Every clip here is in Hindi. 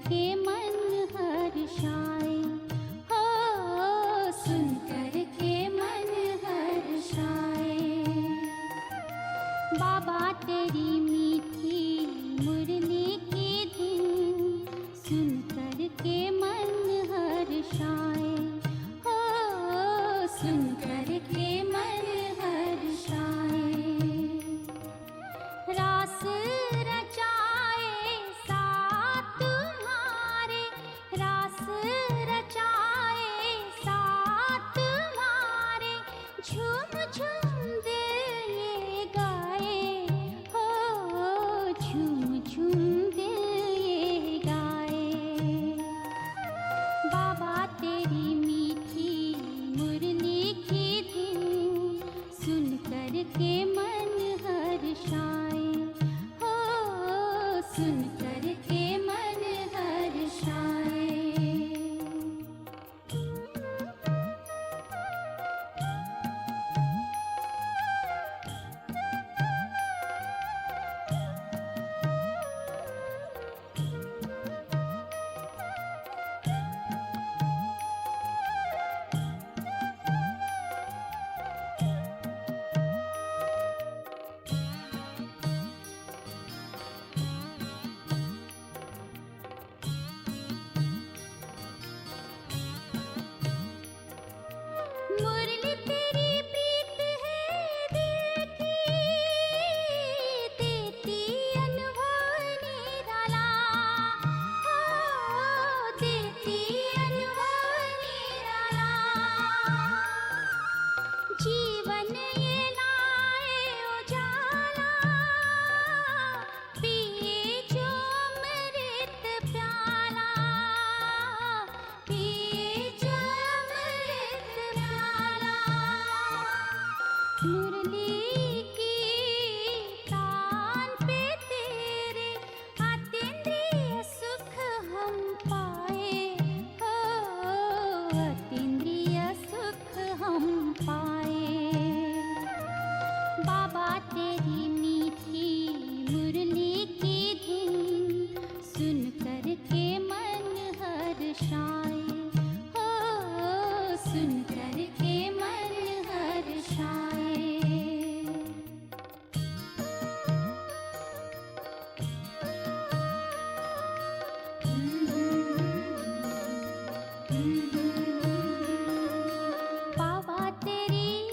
के मन हर्षाए, हो सुन कर के मन हर्षाए। बाबा तेरी मीठी मुरली की धुन सुन कर के मन हर्षाए, हो सुन कर के मन हर्षाए। रास रचाए साथ तुम्हारे, रास रचाए साथ तुम्हारे, झूम झूम दिल ये गाए, हो झूम झूम दिल ये गाए। बाबा तेरी मीठी मुरली की धुन सुन कर के मन हर्षाए, हो सुन कर के मन हर्षाए। मुरली तेरी प्रीत है दिल की, देती अनुभव निराला, हो देती अनुभव निराला। जीवन ये लाए उजाला, पिए जो अमृत प्याला, पिए जो अमृत प्याला। मुरली की तान पे तेरे अतीन्द्रिय सुख हम पाए, हो अतीन्द्रिय सुख हम पाए। बाबा तेरी मीठी मुरली की धुन सुन कर के मन हर्षाए, हो सुन कर के मन हर्षाए। बाबा तेरी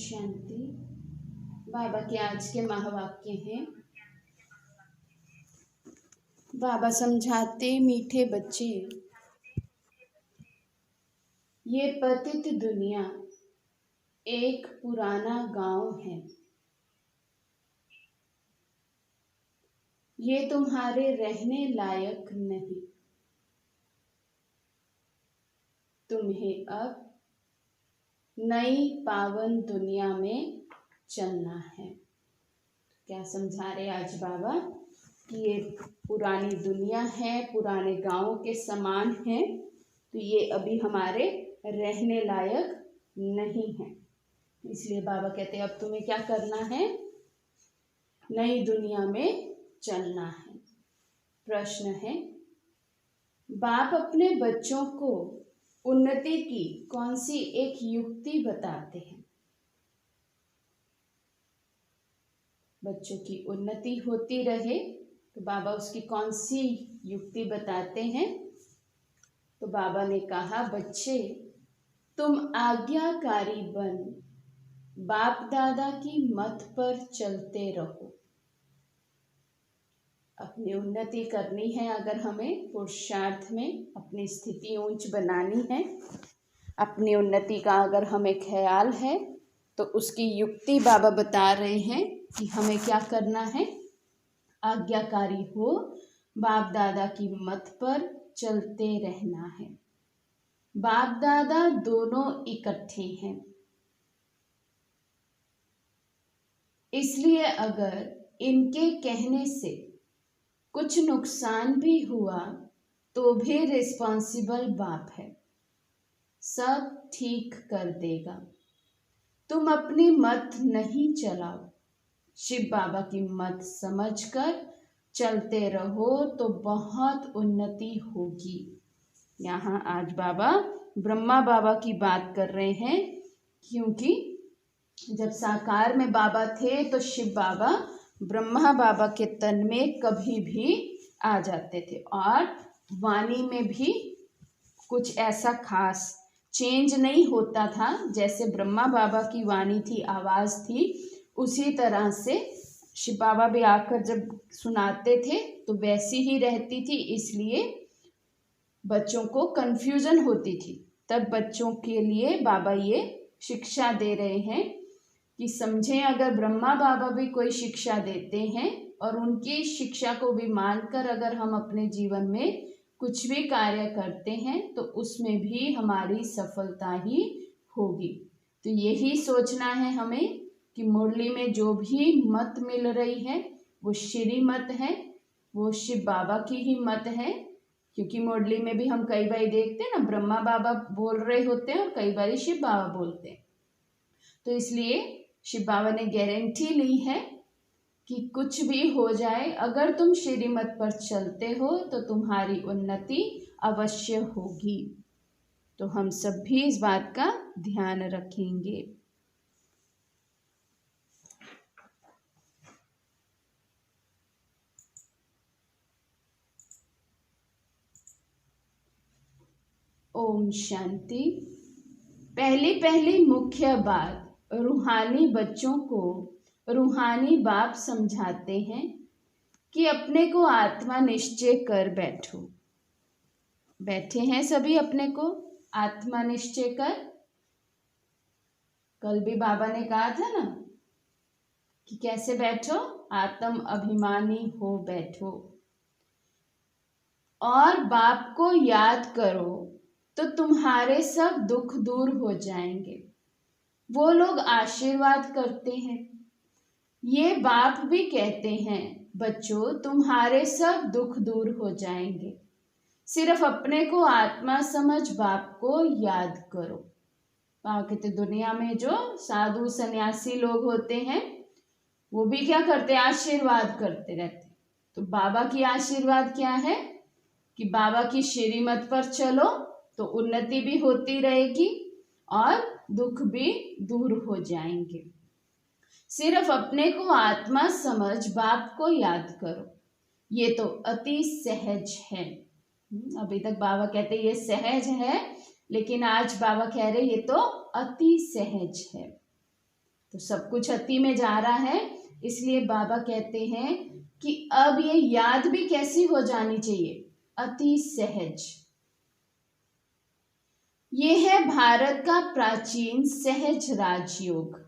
शांति। बाबा के आज के महावाक्य हैं। बाबा समझाते, मीठे बच्चे, ये पतित दुनिया एक पुराना गांव है। ये तुम्हारे रहने लायक नहीं। तुम्हें अब नई पावन दुनिया में चलना है। क्या समझा रहे आज बाबा कि ये पुरानी दुनिया है, पुराने गांव के समान है, तो ये अभी हमारे रहने लायक नहीं है। इसलिए बाबा कहते हैं अब तुम्हें क्या करना है, नई दुनिया में चलना है। प्रश्न है, बाप अपने बच्चों को उन्नति की कौन सी एक युक्ति बताते हैं? बच्चों की उन्नति होती रहे तो बाबा उसकी कौन सी युक्ति बताते हैं? तो बाबा ने कहा, बच्चे तुम आज्ञाकारी बन बाप दादा की मत पर चलते रहो। अपनी उन्नति करनी है, अगर हमें पुरुषार्थ में अपनी स्थिति ऊंच बनानी है, अपनी उन्नति का अगर हमें ख्याल है, तो उसकी युक्ति बाबा बता रहे हैं कि हमें क्या करना है। आज्ञाकारी हो, बाप दादा की मत पर चलते रहना है। बाप दादा दोनों इकट्ठे हैं, इसलिए अगर इनके कहने से कुछ नुकसान भी हुआ तो भी रिस्पॉन्सिबल बाप है, सब ठीक कर देगा। तुम अपनी मत नहीं चलाओ, शिव बाबा की मत समझकर चलते रहो तो बहुत उन्नति होगी। यहाँ आज बाबा ब्रह्मा बाबा की बात कर रहे हैं, क्योंकि जब साकार में बाबा थे तो शिव बाबा ब्रह्मा बाबा के तन में कभी भी आ जाते थे और वाणी में भी कुछ ऐसा खास चेंज नहीं होता था। जैसे ब्रह्मा बाबा की वाणी थी, आवाज़ थी, उसी तरह से शिव बाबा भी आकर जब सुनाते थे तो वैसी ही रहती थी, इसलिए बच्चों को कन्फ्यूज़न होती थी। तब बच्चों के लिए बाबा ये शिक्षा दे रहे हैं कि समझें, अगर ब्रह्मा बाबा भी कोई शिक्षा देते हैं और उनकी शिक्षा को भी मानकर अगर हम अपने जीवन में कुछ भी कार्य करते हैं तो उसमें भी हमारी सफलता ही होगी। तो यही सोचना है हमें कि मुरली में जो भी मत मिल रही है वो श्री मत है, वो शिव बाबा की ही मत है। क्योंकि मुरली में भी हम कई बार देखते हैं ना, ब्रह्मा बाबा बोल रहे होते हैं और कई बार शिव बाबा बोलते हैं। तो इसलिए शिव बाबा ने गारंटी ली है कि कुछ भी हो जाए, अगर तुम श्रीमत पर चलते हो तो तुम्हारी उन्नति अवश्य होगी। तो हम सब भी इस बात का ध्यान रखेंगे। ओम शांति। पहली मुख्य बात, रूहानी बच्चों को रूहानी बाप समझाते हैं कि अपने को आत्मा निश्चय कर बैठो। बैठे हैं सभी अपने को आत्मा निश्चय कर। कल भी बाबा ने कहा था ना कि कैसे बैठो, आत्म अभिमानी हो बैठो और बाप को याद करो तो तुम्हारे सब दुख दूर हो जाएंगे। वो लोग आशीर्वाद करते हैं, ये बाप भी कहते हैं, बच्चों तुम्हारे सब दुख दूर हो जाएंगे, सिर्फ अपने को आत्मा समझ बाप को याद करो। कहते दुनिया में जो साधु सन्यासी लोग होते हैं वो भी क्या करते, आशीर्वाद करते रहते। तो बाबा की आशीर्वाद क्या है कि बाबा की श्रीमत पर चलो तो उन्नति भी होती रहेगी और दुख भी दूर हो जाएंगे। सिर्फ अपने को आत्मा समझ बाप को याद करो, ये तो अति सहज है। अभी तक बाबा कहते ये सहज है, लेकिन आज बाबा कह रहे ये तो अति सहज है। तो सब कुछ अति में जा रहा है, इसलिए बाबा कहते हैं कि अब ये याद भी कैसी हो जानी चाहिए, अति सहज। ये है भारत का प्राचीन सहज राजयोग।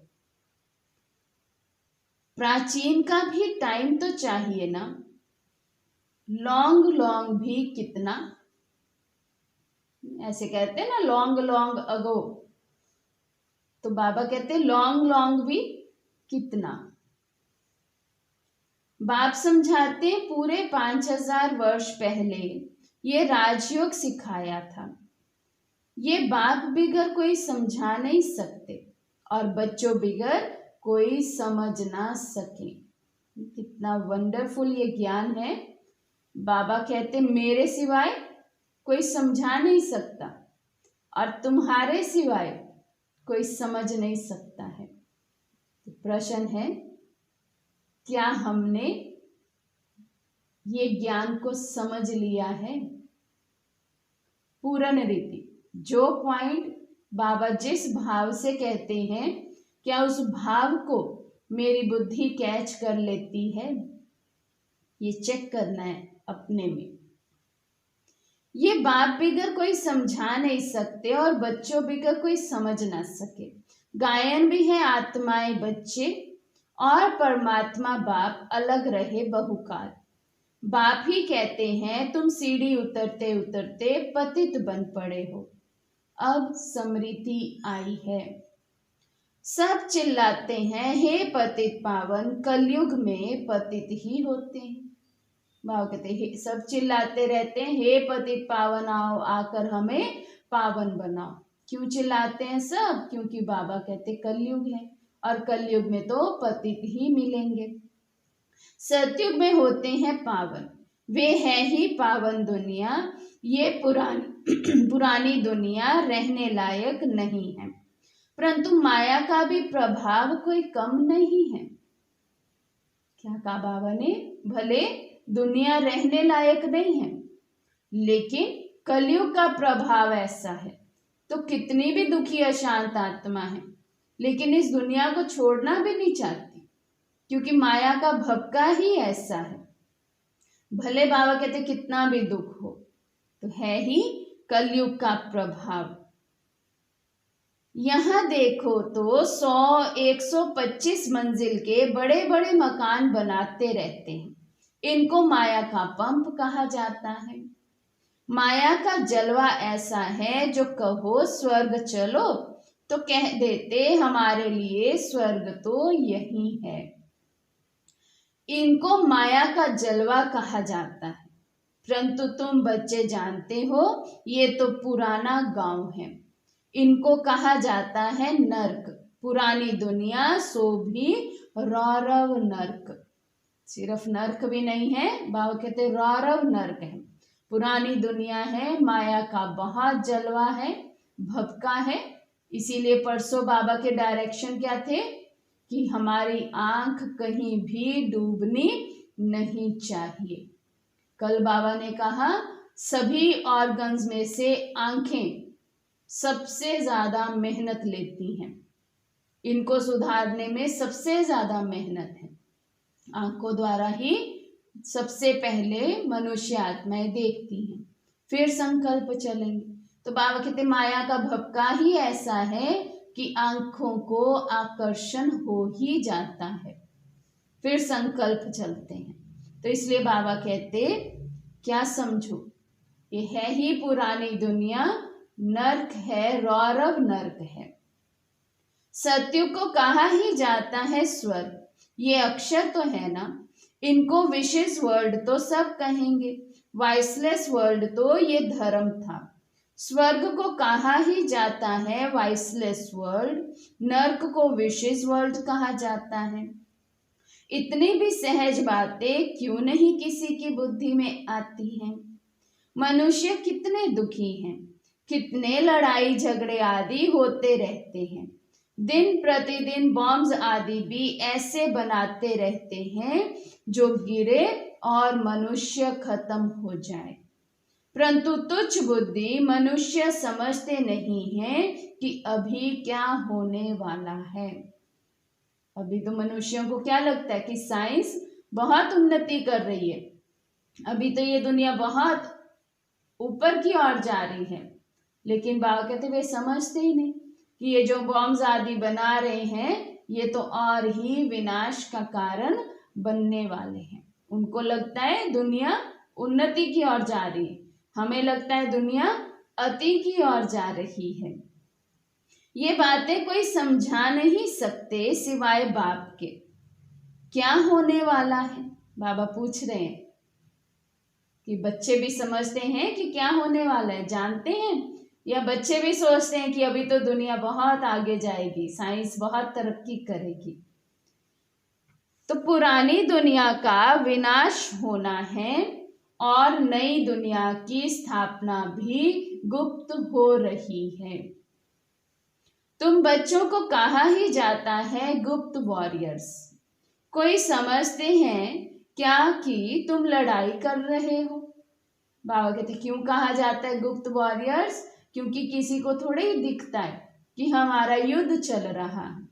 प्राचीन का भी टाइम तो चाहिए ना, लॉन्ग लॉन्ग भी कितना, ऐसे कहते हैं ना लॉन्ग लॉन्ग अगो, तो बाबा कहते हैं लॉन्ग लॉन्ग भी कितना। बाप समझाते पूरे 5000 वर्ष पहले ये राजयोग सिखाया था। ये बाप बिगर कोई समझा नहीं सकते और बच्चों बिगर कोई समझ ना सके। कितना वंडरफुल ये ज्ञान है। बाबा कहते मेरे सिवाय कोई समझा नहीं सकता और तुम्हारे सिवाय कोई समझ नहीं सकता है। तो प्रश्न है, क्या हमने ये ज्ञान को समझ लिया है? पूर्ण रीति जो पॉइंट बाबा जिस भाव से कहते हैं, क्या उस भाव को मेरी बुद्धि कैच कर लेती है? ये चेक करना है अपने में। ये बाप बिगर कोई समझा नहीं सकते और बच्चों बिगर कोई समझ ना सके। गायन भी है आत्माएं बच्चे और परमात्मा बाप अलग रहे बहुकाल। बाप ही कहते हैं तुम सीढ़ी उतरते उतरते पतित बन पड़े हो, अब समृद्धि आई है। सब चिल्लाते हैं हे पतित पावन, कलयुग में पतित ही होते हैं। बाबा कहते हैं सब चिल्लाते रहते हैं हे पतित पावन आओ, आकर हमें पावन बनाओ। क्यों चिल्लाते हैं सब? क्योंकि बाबा कहते कलयुग है और कलयुग में तो पतित ही मिलेंगे। सतयुग में होते हैं पावन, वे है ही पावन दुनिया। ये पुरानी दुनिया रहने लायक नहीं है, परंतु माया का भी प्रभाव कोई कम नहीं है। क्या कहा बाबा ने? भले दुनिया रहने लायक नहीं है, लेकिन कलयुग का प्रभाव ऐसा है तो कितनी भी दुखी अशांत आत्मा है, लेकिन इस दुनिया को छोड़ना भी नहीं चाहती, क्योंकि माया का भपका ही ऐसा है। भले बाबा कहते कितना भी दुख हो, तो है ही कलयुग का प्रभाव। यहां देखो तो 100-125 मंजिल के बड़े बड़े मकान बनाते रहते हैं। इनको माया का पंप कहा जाता है। माया का जलवा ऐसा है, जो कहो स्वर्ग चलो तो कह देते हमारे लिए स्वर्ग तो यही है। इनको माया का जलवा कहा जाता है, परंतु तुम बच्चे जानते हो ये तो पुराना गांव है। इनको कहा जाता है नर्क। पुरानी दुनिया सो भी रौरव नर्क। सिर्फ नर्क भी नहीं है, बाबा कहते रौरव नर्क है। पुरानी दुनिया है, माया का बहुत जलवा है, भपका है। इसीलिए परसों बाबा के डायरेक्शन क्या थे कि हमारी आंख कहीं भी डूबनी नहीं चाहिए। कल बाबा ने कहा सभी ऑर्गन्स में से आंखें सबसे ज्यादा मेहनत लेती हैं। इनको सुधारने में सबसे ज्यादा मेहनत है। आंखों द्वारा ही सबसे पहले मनुष्य आत्माएं देखती हैं, फिर संकल्प चलेंगे। तो बाबा कहते माया का भपका ही ऐसा है कि आंखों को आकर्षण हो ही जाता है, फिर संकल्प चलते हैं। तो इसलिए बाबा कहते क्या समझो, ये है ही पुरानी दुनिया, नर्क है, रौरव नर्क है। सत्युग को कहा ही जाता है स्वर्ग। ये अक्षर तो है ना, इनको विशेष वर्ल्ड तो सब कहेंगे, वाइसलेस वर्ल्ड तो ये धर्म था। स्वर्ग को कहा ही जाता है वाइसलेस वर्ल्ड, नर्क को विशेष वर्ल्ड कहा जाता है। इतनी भी सहज बातें क्यों नहीं किसी की बुद्धि में आती हैं? मनुष्य कितने दुखी हैं, कितने लड़ाई झगड़े आदि होते रहते हैं। दिन प्रतिदिन बॉम्ब्स आदि भी ऐसे बनाते रहते हैं जो गिरे और मनुष्य खत्म हो जाए, परंतु तुच्छ बुद्धि मनुष्य समझते नहीं है कि अभी क्या होने वाला है। अभी तो मनुष्यों को क्या लगता है कि साइंस बहुत उन्नति कर रही है, अभी तो ये दुनिया बहुत ऊपर की ओर जा रही है। लेकिन बाबा कहते वे समझते ही नहीं कि ये जो बॉम्ब्स आदि बना रहे हैं ये तो और ही विनाश का कारण बनने वाले हैं। उनको लगता है दुनिया उन्नति की ओर जा रही है, हमें लगता है दुनिया अति की ओर जा रही है। ये बातें कोई समझा नहीं सकते सिवाय बाप के। क्या होने वाला है, बाबा पूछ रहे हैं कि बच्चे भी समझते हैं कि क्या होने वाला है, जानते हैं, या बच्चे भी सोचते हैं कि अभी तो दुनिया बहुत आगे जाएगी, साइंस बहुत तरक्की करेगी। तो पुरानी दुनिया का विनाश होना है और नई दुनिया की स्थापना भी गुप्त हो रही है। तुम बच्चों को कहा ही जाता है गुप्त वॉरियर्स। कोई समझते हैं क्या कि तुम लड़ाई कर रहे हो? बाबा कहते क्यों कहा जाता है गुप्त वॉरियर्स? क्योंकि किसी को थोड़े ही दिखता है कि हमारा युद्ध चल रहा है।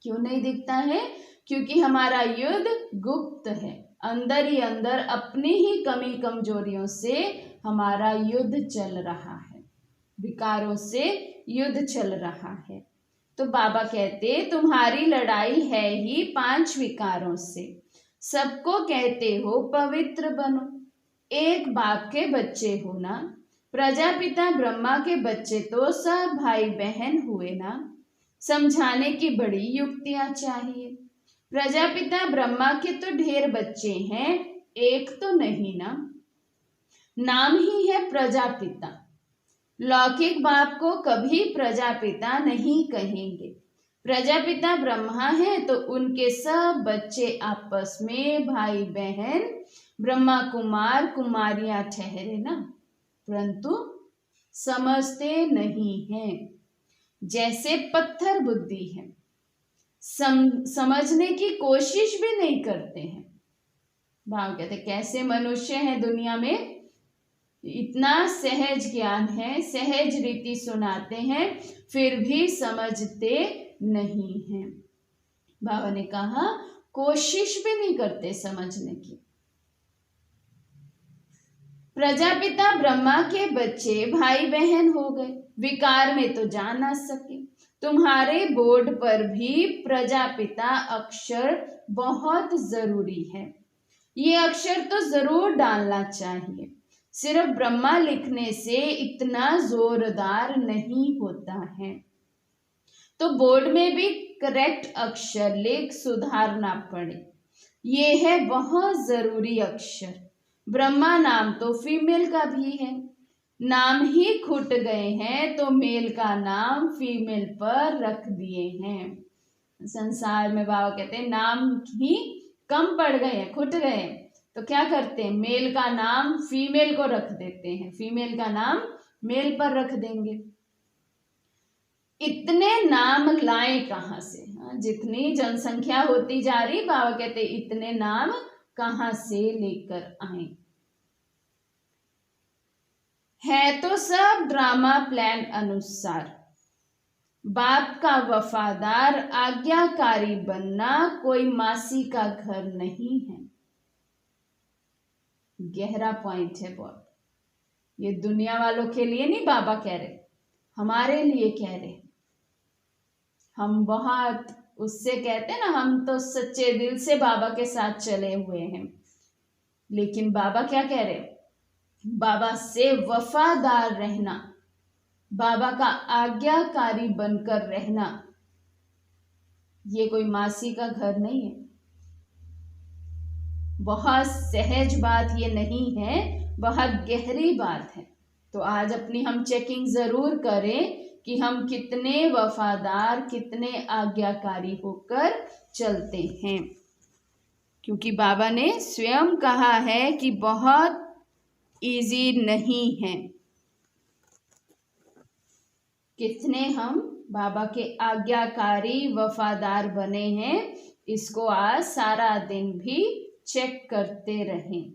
क्यों नहीं दिखता है? क्योंकि हमारा युद्ध गुप्त है, अंदर ही अंदर अपनी ही कमी कमजोरियों से हमारा युद्ध चल रहा है, विकारों से युद्ध चल रहा है। तो बाबा कहते तुम्हारी लड़ाई है ही 5 विकारों से। सबको कहते हो पवित्र बनो, एक बाप के बच्चे हो ना, प्रजापिता ब्रह्मा के बच्चे तो सब भाई बहन हुए ना। समझाने की बड़ी युक्तियां चाहिए। प्रजापिता ब्रह्मा के तो ढेर बच्चे हैं, एक तो नहीं ना, नाम ही है प्रजापिता। लौकिक बाप को कभी प्रजापिता नहीं कहेंगे। प्रजापिता ब्रह्मा है तो उनके सब बच्चे आपस में भाई बहन ब्रह्मा कुमार कुमारियां ठहरे ना, परंतु समझते नहीं हैं। जैसे पत्थर बुद्धि है, समझने की कोशिश भी नहीं करते हैं। बाबा कहते कैसे मनुष्य हैं दुनिया में, इतना सहज ज्ञान है, सहज रीति सुनाते हैं, फिर भी समझते नहीं हैं। बाबा ने कहा कोशिश भी नहीं करते समझने की। प्रजापिता ब्रह्मा के बच्चे भाई बहन हो गए, विकार में तो जा ना सके। तुम्हारे बोर्ड पर भी प्रजापिता अक्षर बहुत जरूरी है, ये अक्षर तो जरूर डालना चाहिए। सिर्फ ब्रह्मा लिखने से इतना जोरदार नहीं होता है, तो बोर्ड में भी करेक्ट अक्षर लिख सुधारना पड़े। ये है बहुत जरूरी अक्षर। ब्रह्मा नाम तो फीमेल का भी है, नाम ही खुट गए हैं तो मेल का नाम फीमेल पर रख दिए हैं। संसार में बाबा कहते हैं नाम ही कम पड़ गए हैं, खुट गए हैं, तो क्या करते हैं, मेल का नाम फीमेल को रख देते हैं, फीमेल का नाम मेल पर रख देंगे। इतने नाम लाएं कहाँ से? जितनी जनसंख्या होती जा रही, बाबा कहते इतने नाम कहाँ से लेकर आए? है तो सब ड्रामा प्लान अनुसार। बाप का वफादार आज्ञाकारी बनना कोई मासी का घर नहीं है। गहरा पॉइंट है बहुत। ये दुनिया वालों के लिए नहीं बाबा कह रहे, हमारे लिए कह रहे। हम बहुत उससे कहते ना, हम तो सच्चे दिल से बाबा के साथ चले हुए हैं, लेकिन बाबा क्या कह रहे, बाबा से वफादार रहना, बाबा का आज्ञाकारी बनकर रहना, ये कोई मासी का घर नहीं है। बहुत सहज बात ये नहीं है, बहुत गहरी बात है। तो आज अपनी हम चेकिंग जरूर करें कि हम कितने वफादार, कितने आज्ञाकारी होकर चलते हैं, क्योंकि बाबा ने स्वयं कहा है कि बहुत इजी नहीं है। कितने हम बाबा के आज्ञाकारी वफादार बने हैं, इसको आज सारा दिन भी चेक करते रहें।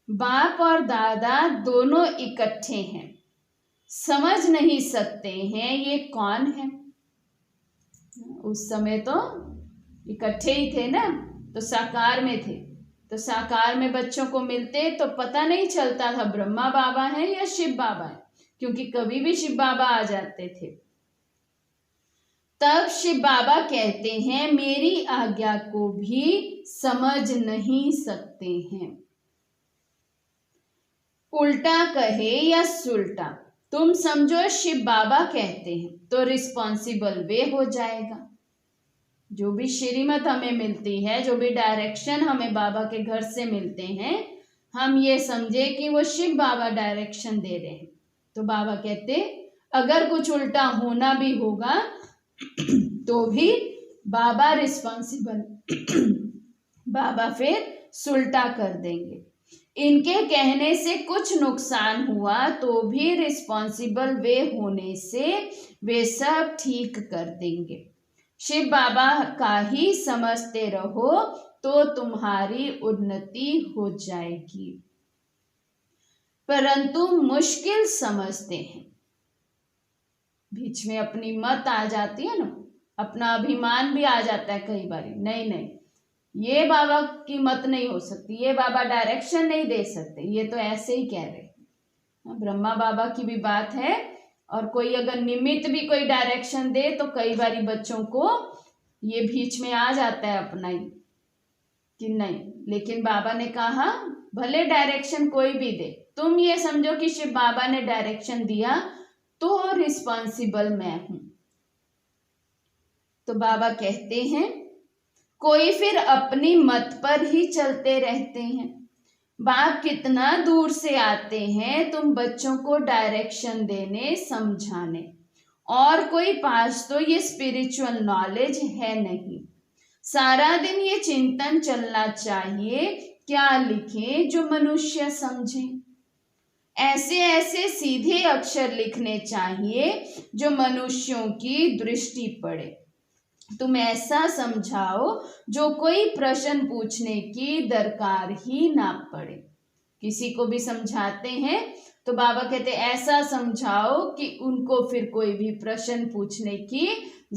बाप और दादा दोनों इकट्ठे हैं, समझ नहीं सकते हैं ये कौन है। उस समय तो इकट्ठे ही थे ना, तो साकार में थे। तो साकार में बच्चों को मिलते तो पता नहीं चलता था ब्रह्मा बाबा हैं या शिव बाबा हैं, क्योंकि कभी भी शिव बाबा आ जाते थे। तब शिव बाबा कहते हैं मेरी आज्ञा को भी समझ नहीं सकते हैं। उल्टा कहे या सुलटा, तुम समझो शिव बाबा कहते हैं तो रिस्पॉन्सिबल वे हो जाएगा। जो भी श्रीमत हमें मिलती है, जो भी डायरेक्शन हमें बाबा के घर से मिलते हैं, हम ये समझे कि वो शिव बाबा डायरेक्शन दे रहे हैं। तो बाबा कहते अगर कुछ उल्टा होना भी होगा तो भी बाबा रिस्पॉन्सिबल, बाबा फिर सुलटा कर देंगे। इनके कहने से कुछ नुकसान हुआ तो भी रिस्पॉन्सिबल वे होने से वे सब ठीक कर देंगे। शिव बाबा का ही समझते रहो तो तुम्हारी उन्नति हो जाएगी। परंतु मुश्किल समझते हैं, बीच में अपनी मत आ जाती है ना, अपना अभिमान भी आ जाता है कई बार। नहीं नहीं, ये बाबा की मत नहीं हो सकती, ये बाबा डायरेक्शन नहीं दे सकते, ये तो ऐसे ही कह रहे हैं। ब्रह्मा बाबा की भी बात है, और कोई अगर निमित्त भी कोई डायरेक्शन दे तो कई बारी बच्चों को ये बीच में आ जाता है अपना ही कि नहीं। लेकिन बाबा ने कहा भले डायरेक्शन कोई भी दे, तुम ये समझो कि शिव बाबा ने डायरेक्शन दिया तो रिस्पॉन्सिबल मैं हूं। तो बाबा कहते हैं कोई फिर अपनी मत पर ही चलते रहते हैं। बाप कितना दूर से आते हैं तुम बच्चों को डायरेक्शन देने समझाने, और कोई पास तो ये स्पिरिचुअल नॉलेज है नहीं। सारा दिन ये चिंतन चलना चाहिए क्या लिखें जो मनुष्य समझे। ऐसे ऐसे सीधे अक्षर लिखने चाहिए जो मनुष्यों की दृष्टि पड़े। तुम ऐसा समझाओ जो कोई प्रश्न पूछने की दरकार ही ना पड़े। किसी को भी समझाते हैं तो बाबा कहते ऐसा समझाओ कि उनको फिर कोई भी प्रश्न पूछने की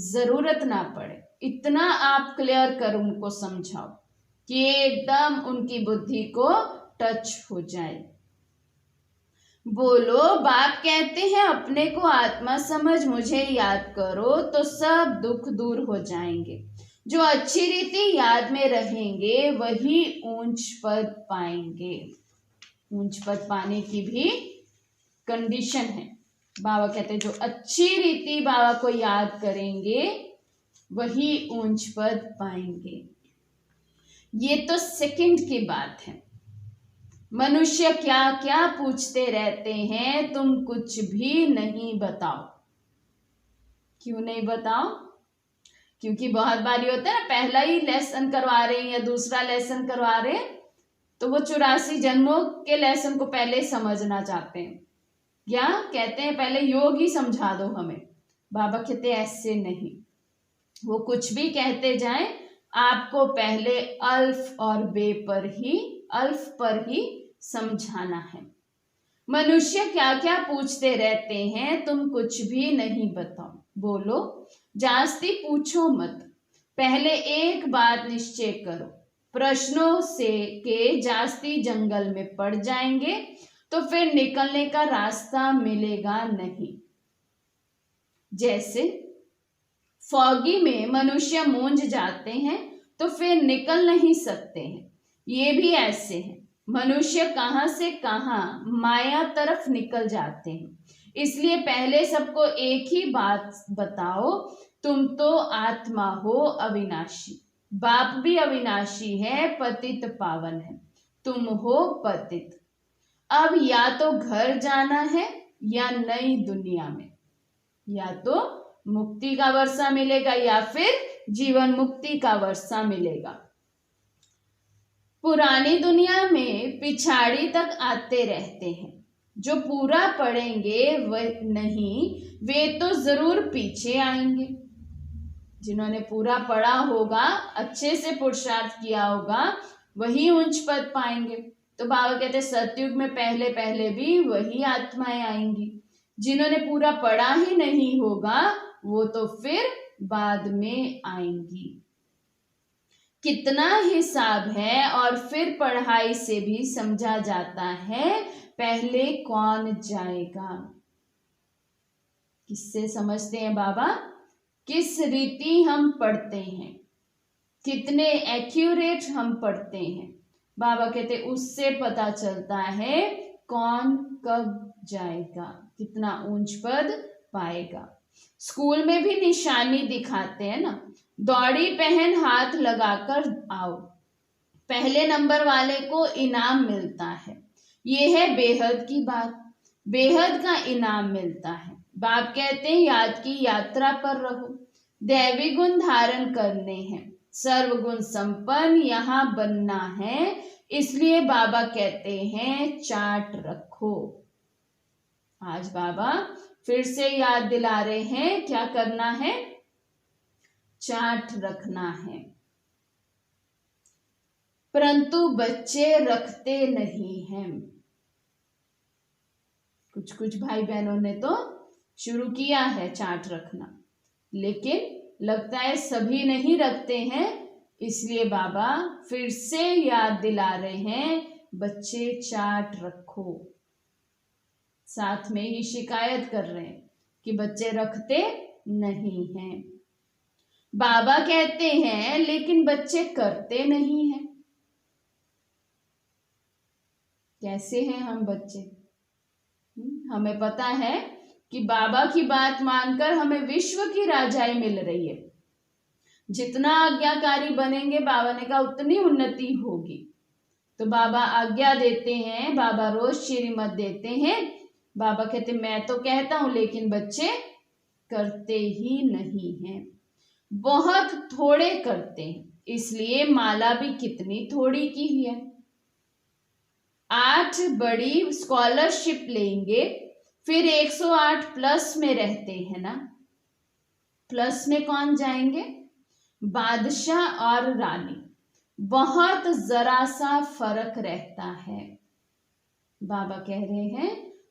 जरूरत ना पड़े। इतना आप क्लियर कर उनको समझाओ कि एकदम उनकी बुद्धि को टच हो जाए। बोलो बाप कहते हैं अपने को आत्मा समझ मुझे याद करो तो सब दुख दूर हो जाएंगे। जो अच्छी रीति याद में रहेंगे वही ऊंच पद पाएंगे। ऊंच पद पाने की भी कंडीशन है। बाबा कहते हैं जो अच्छी रीति बाबा को याद करेंगे वही ऊंच पद पाएंगे। ये तो सेकंड की बात है। मनुष्य क्या क्या पूछते रहते हैं, तुम कुछ भी नहीं बताओ। क्यों नहीं बताओ? क्योंकि बहुत बारी होता है ना, पहला ही लेसन करवा रहे हैं या दूसरा लेसन करवा रहे हैं तो वो 84 जन्मों के लेसन को पहले समझना चाहते हैं, या कहते हैं पहले योग ही समझा दो हमें। बाबा कहते ऐसे नहीं, वो कुछ भी कहते जाएं, आपको पहले अल्फ और बे पर ही, अल्फ पर ही समझाना है। मनुष्य क्या क्या पूछते रहते हैं, तुम कुछ भी नहीं बताओ। बोलो जास्ती पूछो मत, पहले एक बात निश्चय करो। प्रश्नों से के जास्ती जंगल में पड़ जाएंगे तो फिर निकलने का रास्ता मिलेगा नहीं। जैसे फॉगी में मनुष्य मूंझ जाते हैं तो फिर निकल नहीं सकते हैं, ये भी ऐसे है। मनुष्य कहां से कहां माया तरफ निकल जाते हैं। इसलिए पहले सबको एक ही बात बताओ, तुम तो आत्मा हो अविनाशी। बाप भी अविनाशी है, पतित पावन है, तुम हो पतित। अब या तो घर जाना है या नई दुनिया में, या तो मुक्ति का वर्षा मिलेगा या फिर जीवन मुक्ति का वर्षा मिलेगा। पुरानी दुनिया में पिछाड़ी तक आते रहते हैं, जो पूरा पढ़ेंगे वह नहीं, वे तो जरूर पीछे आएंगे। जिन्होंने पूरा पढ़ा होगा, अच्छे से पुरुषार्थ किया होगा, वही उच्च पद पाएंगे। तो बाबा कहते सतयुग में पहले पहले भी वही आत्माएं आएंगी। जिन्होंने पूरा पढ़ा ही नहीं होगा वो तो फिर बाद में आएंगी। कितना हिसाब है और फिर पढ़ाई से भी समझा जाता है पहले कौन जाएगा। किससे समझते हैं बाबा? किस रीति हम पढ़ते हैं, कितने एक्यूरेट हम पढ़ते हैं। बाबा कहते उससे पता चलता है कौन कब जाएगा, कितना ऊंच पद पाएगा। स्कूल में भी निशानी दिखाते हैं ना, दौड़ी पहन हाथ लगाकर आओ, पहले नंबर वाले को इनाम मिलता है। ये है बेहद की बात, बेहद का इनाम मिलता है। बाप कहते हैं याद की यात्रा पर रहो, दैवी गुण धारण करने हैं, सर्वगुण संपन्न यहाँ बनना है। इसलिए बाबा कहते हैं चार्ट रखो। आज बाबा फिर से याद दिला रहे हैं क्या करना है, चार्ट रखना है। परंतु बच्चे रखते नहीं हैं। कुछ कुछ भाई बहनों ने तो शुरू किया है चार्ट रखना, लेकिन लगता है सभी नहीं रखते हैं। इसलिए बाबा फिर से याद दिला रहे हैं बच्चे चार्ट रखो। साथ में ही शिकायत कर रहे हैं कि बच्चे रखते नहीं हैं। बाबा कहते हैं लेकिन बच्चे करते नहीं हैं। कैसे हैं हम बच्चे? हमें पता है कि बाबा की बात मानकर हमें विश्व की राजाई मिल रही है। जितना आज्ञाकारी बनेंगे बाबा ने कहा उतनी उन्नति होगी। तो बाबा आज्ञा देते हैं, बाबा रोज श्रीमत देते हैं। बाबा कहते मैं तो कहता हूं लेकिन बच्चे करते ही नहीं हैं, बहुत थोड़े करते हैं। इसलिए माला भी कितनी थोड़ी की है। 8 बड़ी स्कॉलरशिप लेंगे, फिर 108 प्लस में रहते हैं ना। प्लस में कौन जाएंगे? बादशाह और रानी। बहुत जरा सा फर्क रहता है। बाबा कह रहे हैं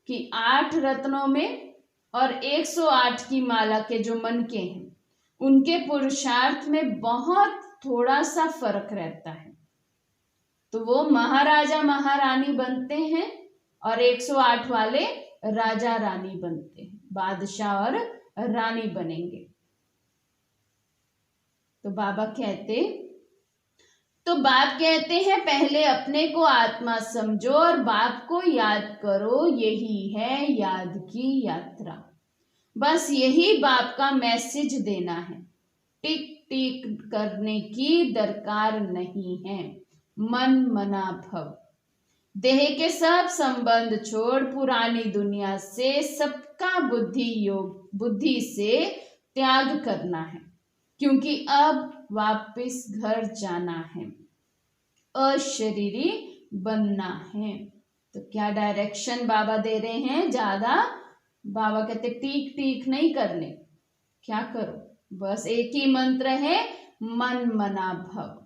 कि 8 रत्नों में और 108 की माला के जो मनके हैं उनके पुरुषार्थ में बहुत थोड़ा सा फर्क रहता है। तो वो महाराजा महारानी बनते हैं और 108 वाले राजा रानी बनते हैं, बादशाह और रानी बनेंगे। तो बाप कहते हैं पहले अपने को आत्मा समझो और बाप को याद करो, यही है याद की यात्रा। बस यही बाप का मैसेज देना है। टिक टिक करने की दरकार नहीं है। मन मना भव, देह के सब संबंध छोड़ पुरानी दुनिया से सबका बुद्धि से त्याग करना है, क्योंकि अब वापस घर जाना है, अशरीरी बनना है। तो क्या डायरेक्शन बाबा दे रहे हैं? ज्यादा बाबा कहते टीक टीक नहीं करने। क्या करो? बस एक ही मंत्र है, मन मना भव।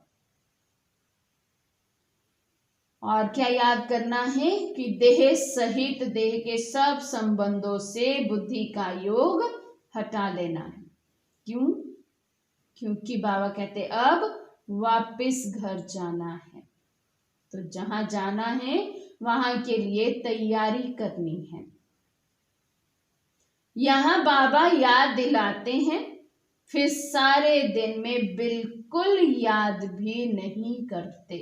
और क्या याद करना है कि देह सहित देह के सब संबंधों से बुद्धि का योग हटा लेना है। क्यों? क्योंकि बाबा कहते अब वापस घर जाना है। तो जहां जाना है वहां के लिए तैयारी करनी है। यहां बाबा याद दिलाते हैं, फिर सारे दिन में बिल्कुल याद भी नहीं करते,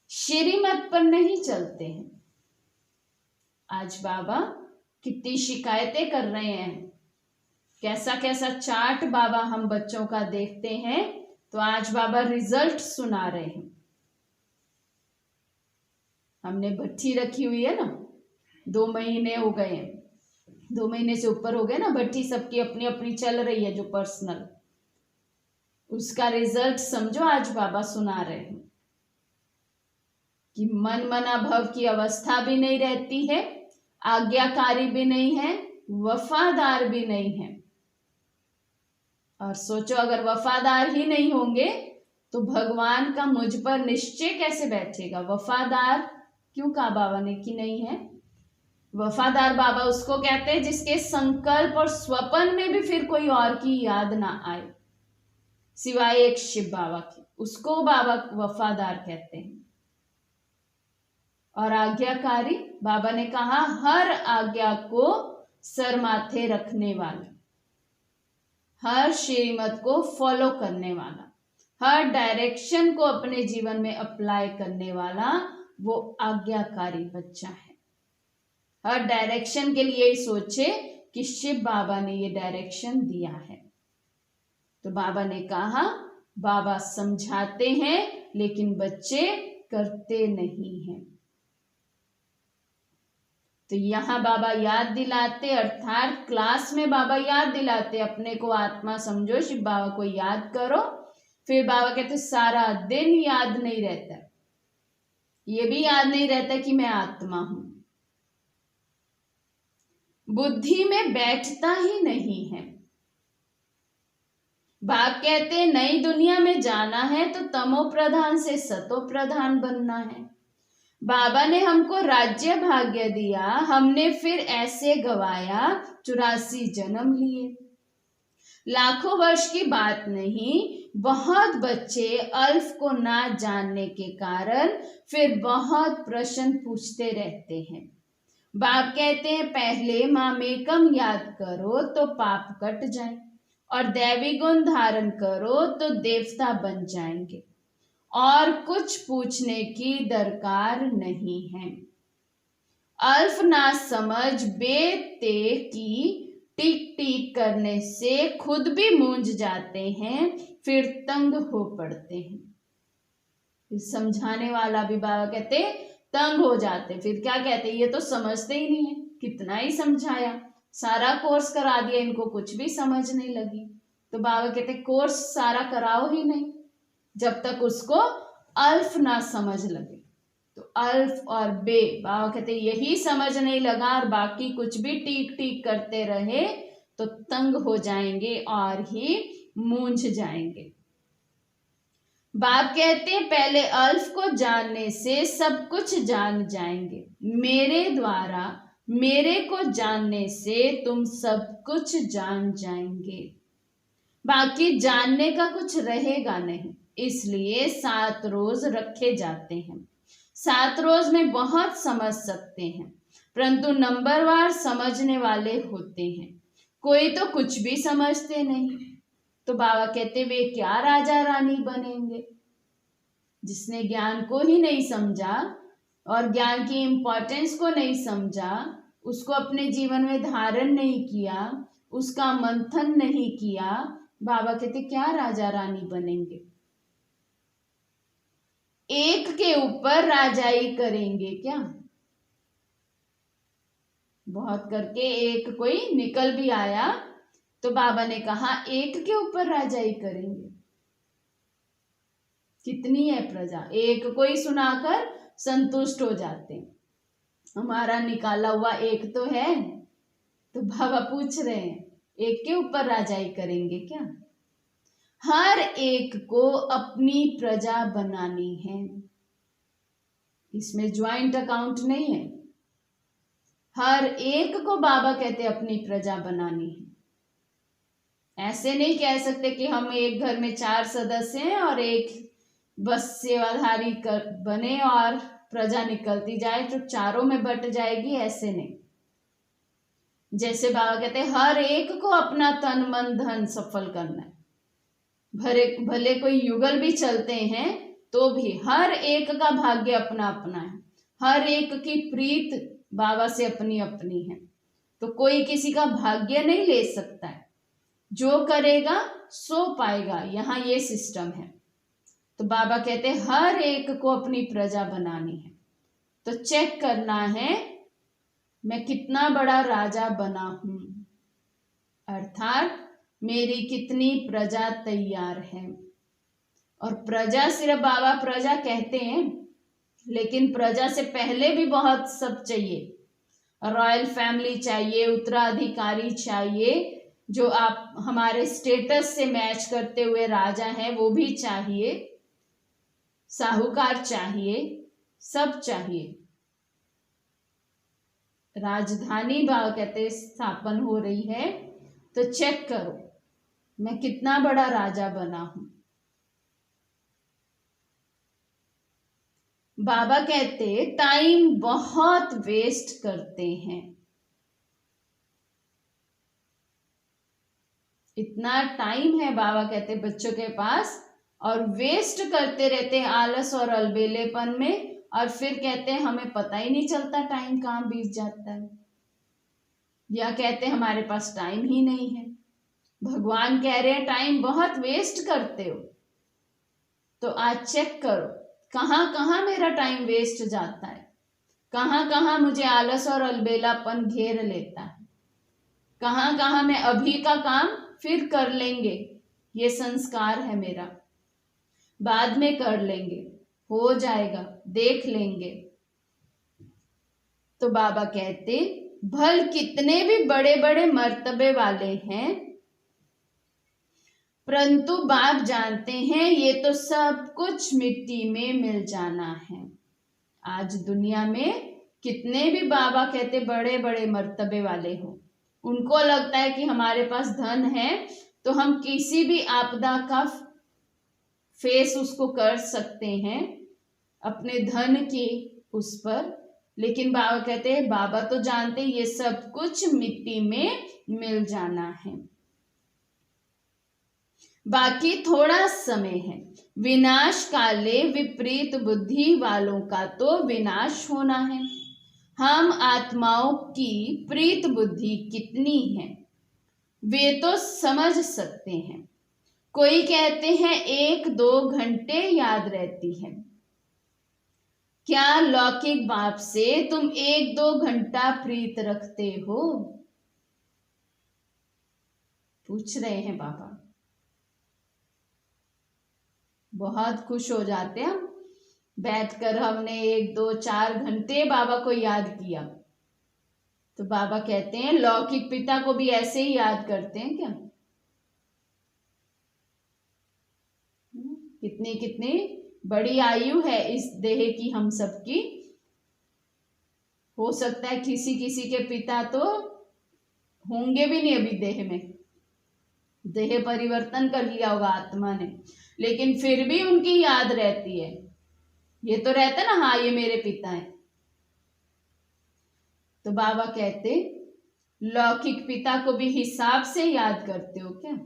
श्रीमत पर नहीं चलते हैं। आज बाबा कितनी शिकायतें कर रहे हैं, कैसा कैसा चार्ट बाबा हम बच्चों का देखते हैं। तो आज बाबा रिजल्ट सुना रहे हैं। हमने भट्ठी रखी हुई है ना, 2 महीने हो गए हैं, 2 महीने से ऊपर हो गए ना। भट्ठी सबकी अपनी अपनी चल रही है जो पर्सनल, उसका रिजल्ट समझो आज बाबा सुना रहे हैं कि मन मना भव की अवस्था भी नहीं रहती है, आज्ञाकारी भी नहीं है, वफादार भी नहीं है। और सोचो अगर वफादार ही नहीं होंगे तो भगवान का मुझ पर निश्चय कैसे बैठेगा? वफादार क्यों कहा बाबा ने कि नहीं है? वफादार बाबा उसको कहते हैं जिसके संकल्प और स्वप्न में भी फिर कोई और की याद ना आए। सिवाय एक शिव बाबा के, उसको बाबा वफादार कहते हैं। और आज्ञाकारी, बाबा ने कहा हर आज्ञा को सर माथे रखने वाला, हर श्रीमत को फॉलो करने वाला, हर डायरेक्शन को अपने जीवन में अप्लाई करने वाला, वो आज्ञाकारी बच्चा है। हर डायरेक्शन के लिए सोचे कि शिव बाबा ने ये डायरेक्शन दिया है। तो बाबा ने कहा, बाबा समझाते हैं लेकिन बच्चे करते नहीं हैं। तो यहाँ बाबा याद दिलाते, अर्थात क्लास में बाबा याद दिलाते, अपने को आत्मा समझो, शिव बाबा को याद करो। फिर बाबा कहते सारा दिन याद नहीं रहता, ये भी याद नहीं रहता कि मैं आत्मा हूं, बुद्धि में बैठता ही नहीं है। बाप कहते नई दुनिया में जाना है तो तमो प्रधान से सतो प्रधान बनना है। बाबा ने हमको राज्य भाग्य दिया, हमने फिर ऐसे गवाया 84 जन्म लिए। लाखों वर्ष की बात नहीं, बहुत बच्चे अल्फ को ना जानने के कारण फिर बहुत प्रश्न पूछते रहते हैं। बाप कहते हैं पहले मामेकम याद करो तो पाप कट जाए, और दैवी गुण धारण करो तो देवता बन जाएंगे, और कुछ पूछने की दरकार नहीं है। अल्फ ना समझ बेते की टिक टिक करने से खुद भी मूंझ जाते हैं, फिर तंग हो पड़ते हैं। समझाने वाला भी बाबा कहते तंग हो जाते, फिर क्या कहते ये तो समझते ही नहीं है, कितना ही समझाया, सारा कोर्स करा दिया, इनको कुछ भी समझ नहीं लगी। तो बाबा कहते कोर्स सारा कराओ ही नहीं जब तक उसको अल्फ ना समझ लगे। तो अल्फ और बे, बाबा कहते यही समझ नहीं लगा और बाकी कुछ भी टीक टीक करते रहे तो तंग हो जाएंगे और ही मूंझ जाएंगे। बाप कहते हैं पहले अल्फ को जानने से सब कुछ जान जाएंगे, मेरे द्वारा मेरे को जानने से तुम सब कुछ जान जाएंगे, बाकी जानने का कुछ रहेगा नहीं। इसलिए 7 रोज रखे जाते हैं। 7 रोज में बहुत समझ सकते हैं, परंतु नंबरवार समझने वाले होते हैं। कोई तो कुछ भी समझते नहीं। तो बाबा कहते वे क्या राजा रानी बनेंगे। जिसने ज्ञान को ही नहीं समझा और ज्ञान की इम्पोर्टेंस को नहीं समझा, उसको अपने जीवन में धारण नहीं किया, उसका मंथन नहीं किया, बाबा कहते क्या राजा रानी बनेंगे। एक के ऊपर राजाई करेंगे क्या। बहुत करके एक कोई निकल भी आया तो बाबा ने कहा एक के ऊपर राजाई करेंगे। कितनी है प्रजा, एक को ही सुनाकर संतुष्ट हो जाते हैं, हमारा निकाला हुआ एक तो है। तो बाबा पूछ रहे हैं एक के ऊपर राजाई करेंगे क्या। हर एक को अपनी प्रजा बनानी है, इसमें ज्वाइंट अकाउंट नहीं है। हर एक को बाबा कहते अपनी प्रजा बनानी है। ऐसे नहीं कह सकते कि हम एक घर में 4 सदस्य हैं और एक बस सेवाधारी बने और प्रजा निकलती जाए तो चारों में बट जाएगी, ऐसे नहीं। जैसे बाबा कहते हैं हर एक को अपना तन मन धन सफल करना है। भले कोई युगल भी चलते हैं तो भी हर एक का भाग्य अपना अपना है, हर एक की प्रीत बाबा से अपनी अपनी है। तो कोई किसी का भाग्य नहीं ले सकता है, जो करेगा सो पाएगा, यहाँ ये सिस्टम है। तो बाबा कहते हैं हर एक को अपनी प्रजा बनानी है। तो चेक करना है मैं कितना बड़ा राजा बना हूं, अर्थात मेरी कितनी प्रजा तैयार है। और प्रजा सिर्फ बाबा प्रजा कहते हैं, लेकिन प्रजा से पहले भी बहुत सब चाहिए। रॉयल फैमिली चाहिए, उत्तराधिकारी चाहिए, जो आप हमारे स्टेटस से मैच करते हुए राजा हैं वो भी चाहिए, साहूकार चाहिए, सब चाहिए। राजधानी बाबा कहते स्थापन हो रही है तो चेक करो मैं कितना बड़ा राजा बना हूं। बाबा कहते टाइम बहुत वेस्ट करते हैं। इतना टाइम है बाबा कहते बच्चों के पास और वेस्ट करते रहते हैं आलस और अलबेलेपन में, और फिर कहते हैं हमें पता ही नहीं चलता टाइम कहाँ बीत जाता है, या कहते हैं हमारे पास टाइम ही नहीं है। भगवान कह रहे हैं टाइम बहुत वेस्ट करते हो। तो आज चेक करो कहाँ कहाँ मेरा टाइम वेस्ट जाता है, कहाँ कहाँ मुझे आलस और अलबेलापन घेर लेता है, कहाँ कहाँ मैं अभी का काम फिर कर लेंगे, ये संस्कार है मेरा, बाद में कर लेंगे, हो जाएगा, देख लेंगे। तो बाबा कहते भल कितने भी बड़े बड़े मर्तबे वाले हैं, परंतु बाप जानते हैं ये तो सब कुछ मिट्टी में मिल जाना है। आज दुनिया में कितने भी बाबा कहते बड़े बड़े मर्तबे वाले हो, उनको लगता है कि हमारे पास धन है तो हम किसी भी आपदा का फेस उसको कर सकते हैं अपने धन की उस पर, लेकिन बाबा कहते हैं बाबा तो जानते ये सब कुछ मिट्टी में मिल जाना है, बाकी थोड़ा समय है। विनाश काले विपरीत बुद्धि वालों का तो विनाश होना है। हम आत्माओं की प्रीत बुद्धि कितनी है वे तो समझ सकते हैं। कोई कहते हैं 1-2 घंटे याद रहती है। क्या लौकिक बाप से तुम 1-2 घंटा प्रीत रखते हो? पूछ रहे हैं बाबा। बहुत खुश हो जाते हैं हम बैठकर, हमने 1-2-4 घंटे बाबा को याद किया। तो बाबा कहते हैं लौकिक पिता को भी ऐसे ही याद करते हैं क्या? कितनी कितनी बड़ी आयु है इस देह की हम सबकी। हो सकता है किसी किसी के पिता तो होंगे भी नहीं अभी देह में, देह परिवर्तन कर लिया होगा आत्मा ने, लेकिन फिर भी उनकी याद रहती है। ये तो रहता ना, हाँ ये मेरे पिता हैं। तो बाबा कहते लौकिक पिता को भी हिसाब से याद करते हो क्या?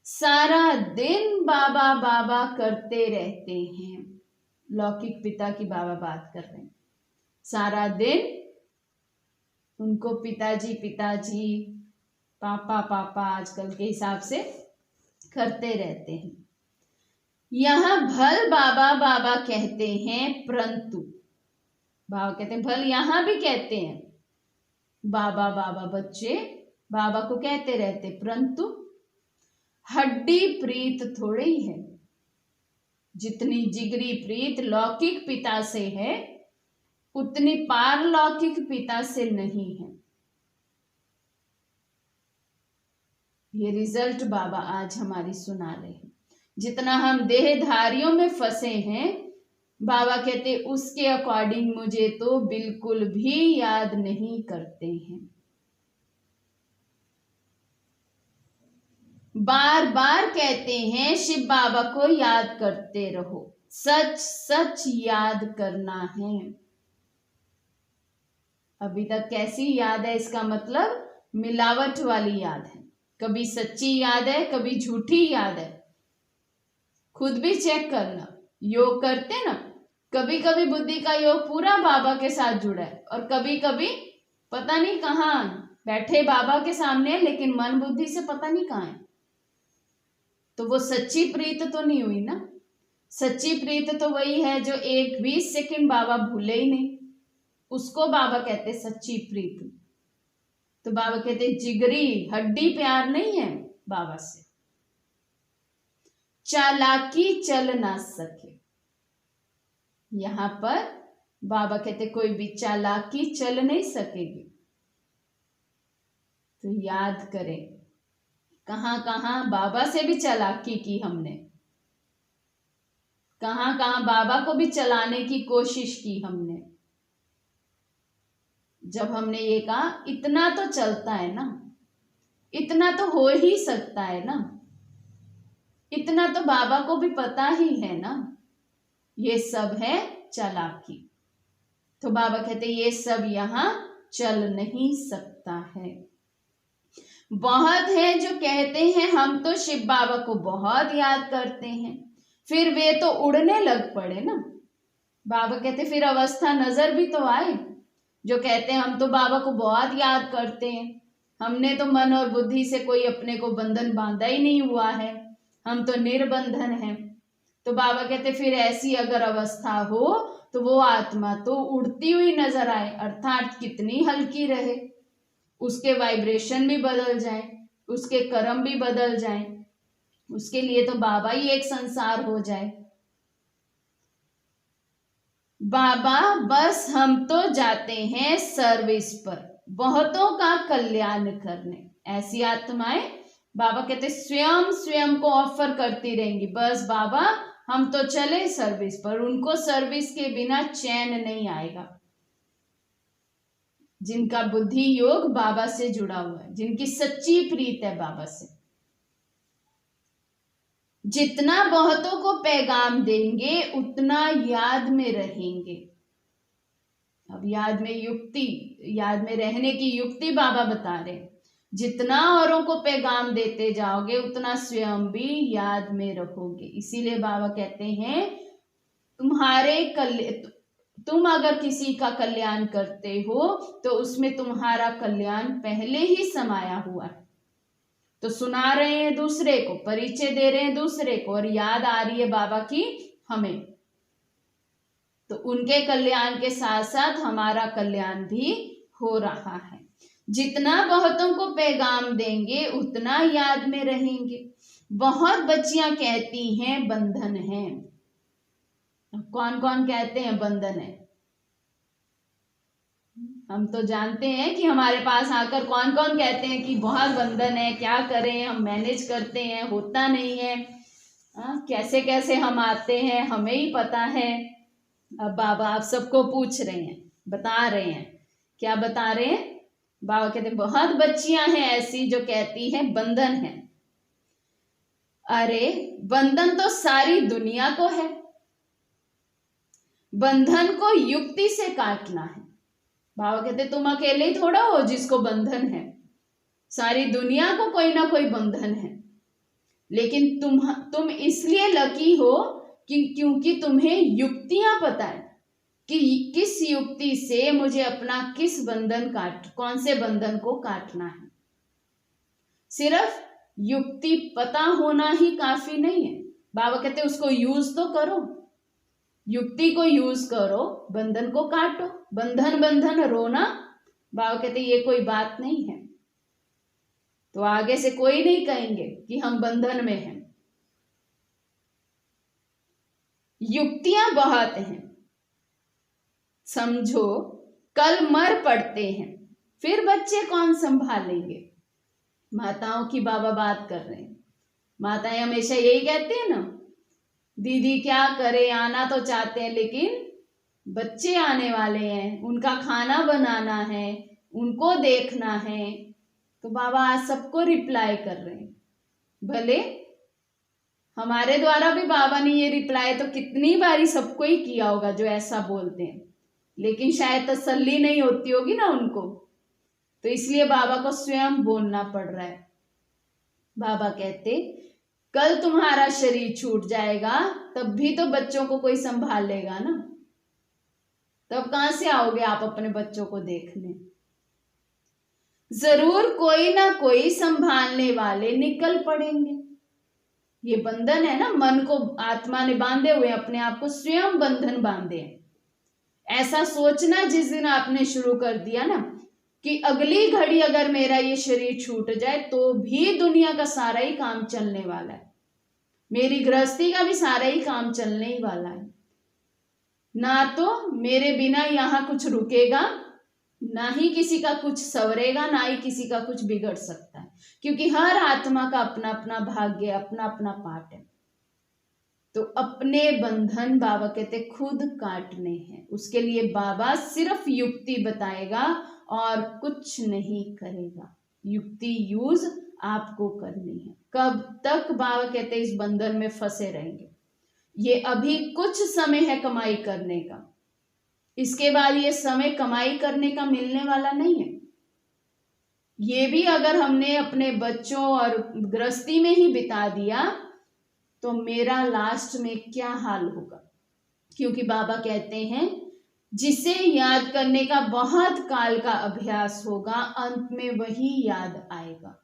सारा दिन बाबा बाबा करते रहते हैं। लौकिक पिता की बाबा बात कर रहे हैं। सारा दिन उनको पिताजी पिताजी, पापा पापा आजकल के हिसाब से करते रहते हैं। यहां भल बाबा बाबा कहते हैं, परंतु बाबा कहते हैं भल यहां भी कहते हैं बाबा बाबा, बच्चे बाबा को कहते रहते, परंतु हड्डी प्रीत थोड़ी ही है। जितनी जिगरी प्रीत लौकिक पिता से है उतनी पारलौकिक पिता से नहीं है। ये रिजल्ट बाबा आज हमारी सुना रहे हैं। जितना हम देहधारियों में फंसे हैं, बाबा कहते उसके अकॉर्डिंग मुझे तो बिल्कुल भी याद नहीं करते हैं। बार बार कहते हैं शिव बाबा को याद करते रहो, सच सच याद करना है। अभी तक कैसी याद है? इसका मतलब मिलावट वाली याद है। कभी सच्ची याद है, कभी झूठी याद है। खुद भी चेक करना। योग करते ना, कभी कभी बुद्धि का योग पूरा बाबा के साथ जुड़ा है और कभी कभी पता नहीं कहाँ बैठे बाबा के सामने लेकिन मन बुद्धि से पता नहीं कहाँ है। तो वो सच्ची प्रीत तो नहीं हुई ना। सच्ची प्रीत तो वही है जो 1-20 सेकंड बाबा भूले ही नहीं, उसको बाबा कहते सच्ची प्रीत। तो बाबा कहते जिगरी हड्डी प्यार नहीं है बाबा से। चालाकी चल ना सके। यहां पर बाबा कहते कोई भी चालाकी चल नहीं सकेगी। तो याद करें कहां कहां बाबा से भी चालाकी की हमने, कहां कहां बाबा को भी चलाने की कोशिश की हमने। जब हमने ये कहा इतना तो चलता है ना, इतना तो हो ही सकता है ना, इतना तो बाबा को भी पता ही है ना, ये सब है चालाकी। तो बाबा कहते ये सब यहाँ चल नहीं सकता है। बहुत है जो कहते हैं हम तो शिव बाबा को बहुत याद करते हैं, फिर वे तो उड़ने लग पड़े ना। बाबा कहते फिर अवस्था नजर भी तो आए। जो कहते हैं हम तो बाबा को बहुत याद करते हैं, हमने तो मन और बुद्धि से कोई अपने को बंधन बांधा ही नहीं हुआ है, हम तो निर्बंधन हैं। तो बाबा कहते फिर ऐसी अगर अवस्था हो तो वो आत्मा तो उड़ती हुई नजर आए, अर्थात कितनी हल्की रहे, उसके वाइब्रेशन भी बदल जाए, उसके कर्म भी बदल जाए, उसके लिए तो बाबा ही एक संसार हो जाए। बाबा बस हम तो जाते हैं सर्विस पर, बहुतों का कल्याण करने। ऐसी आत्माएं बाबा कहते स्वयं स्वयं को ऑफर करती रहेंगी, बस बाबा हम तो चले सर्विस पर। उनको सर्विस के बिना चैन नहीं आएगा। जिनका बुद्धि योग बाबा से जुड़ा हुआ है, जिनकी सच्ची प्रीत है बाबा से, जितना बहुतों को पैगाम देंगे उतना याद में रहेंगे। अब याद में रहने की युक्ति बाबा बता रहे हैं। जितना औरों को पैगाम देते जाओगे उतना स्वयं भी याद में रहोगे। इसीलिए बाबा कहते हैं तुम अगर किसी का कल्याण करते हो तो उसमें तुम्हारा कल्याण पहले ही समाया हुआ है। तो सुना रहे हैं दूसरे को, परिचय दे रहे हैं दूसरे को, और याद आ रही है बाबा की हमें, तो उनके कल्याण के साथ साथ हमारा कल्याण भी हो रहा है। जितना बहुतों को पैगाम देंगे उतना याद में रहेंगे। बहुत बच्चियां कहती हैं बंधन है। कौन कौन कहते हैं बंधन है? हम तो जानते हैं कि हमारे पास आकर कौन कौन कहते हैं कि बहुत बंधन है, क्या करें, हम मैनेज करते हैं, होता नहीं है, कैसे कैसे हम आते हैं, हमें ही पता है। अब बाबा आप सबको पूछ रहे हैं, बता रहे हैं, क्या बता रहे हैं? बाबा कहते हैं बहुत बच्चियां हैं ऐसी जो कहती हैं बंधन है। अरे बंधन तो सारी दुनिया को है, बंधन को युक्ति से काटना है। बाबा कहते तुम अकेले ही थोड़ा हो जिसको बंधन है, सारी दुनिया को कोई ना कोई बंधन है। लेकिन तुम इसलिए लकी हो क्योंकि तुम्हें युक्तियां पता है कि किस युक्ति से मुझे अपना कौन से बंधन को काटना है। सिर्फ युक्ति पता होना ही काफी नहीं है। बाबा कहते उसको यूज तो करो, युक्ति को यूज करो, बंधन को काटो। बंधन रोना, बाबा कहते ये कोई बात नहीं है। तो आगे से कोई नहीं कहेंगे कि हम बंधन में हैं। युक्तियां बहुत हैं, समझो कल मर पड़ते हैं, फिर बच्चे कौन संभालेंगे? माताओं की बाबा बात कर रहे हैं। माताएं हमेशा यही कहती है ना, दीदी क्या करे, आना तो चाहते हैं लेकिन बच्चे आने वाले हैं, उनका खाना बनाना है, उनको देखना है। तो बाबा आज सबको रिप्लाई कर रहे हैं। भले हमारे द्वारा भी बाबा ने ये रिप्लाई तो कितनी बारी सबको ही किया होगा जो ऐसा बोलते हैं, लेकिन शायद तसल्ली नहीं होती होगी ना उनको, तो इसलिए बाबा को स्वयं बोलना पड़ रहा है। बाबा कहते कल तुम्हारा शरीर छूट जाएगा तब भी तो बच्चों को कोई संभालेगा ना, तब कहां से आओगे आप अपने बच्चों को देखने? जरूर कोई ना कोई संभालने वाले निकल पड़ेंगे। ये बंधन है ना, मन को आत्मा ने बांधे हुए, अपने आप को स्वयं बंधन बांधे हैं। ऐसा सोचना जिस दिन आपने शुरू कर दिया ना कि अगली घड़ी अगर मेरा ये शरीर छूट जाए तो भी दुनिया का सारा ही काम चलने वाला है, मेरी गृहस्थी का भी सारा ही काम चलने ही वाला है, ना तो मेरे बिना यहाँ कुछ रुकेगा, ना ही किसी का कुछ सवरेगा, ना ही किसी का कुछ बिगड़ सकता है, क्योंकि हर आत्मा का अपना अपना भाग्य, अपना अपना पाठ है। तो अपने बंधन बाबा कहते खुद काटने हैं। उसके लिए बाबा सिर्फ युक्ति बताएगा और कुछ नहीं करेगा। युक्ति यूज आपको करनी है। कब तक बाबा कहते हैं इस बंधन में फंसे रहेंगे? ये अभी कुछ समय है कमाई करने का, इसके बाद ये समय कमाई करने का मिलने वाला नहीं है। ये भी अगर हमने अपने बच्चों और गृहस्थी में ही बिता दिया तो मेरा लास्ट में क्या हाल होगा? क्योंकि बाबा कहते हैं जिसे याद करने का बहुत काल का अभ्यास होगा अंत में वही याद आएगा।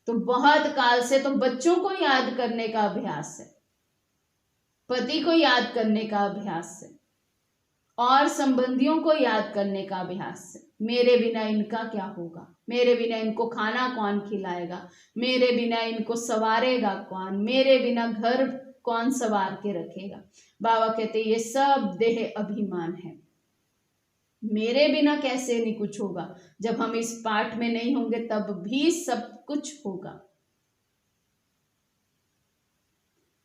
तो बहुत काल से तो बच्चों को याद करने का अभ्यास है, पति को याद करने का अभ्यास है, और संबंधियों को याद करने का अभ्यास है। मेरे बिना इनका क्या होगा, मेरे बिना इनको खाना कौन खिलाएगा, मेरे बिना इनको संवारेगा कौन, मेरे बिना घर कौन संवार के रखेगा। बाबा कहते ये सब देह अभिमान है। मेरे बिना कैसे नहीं कुछ होगा? जब हम इस पाठ में नहीं होंगे तब भी सब कुछ होगा।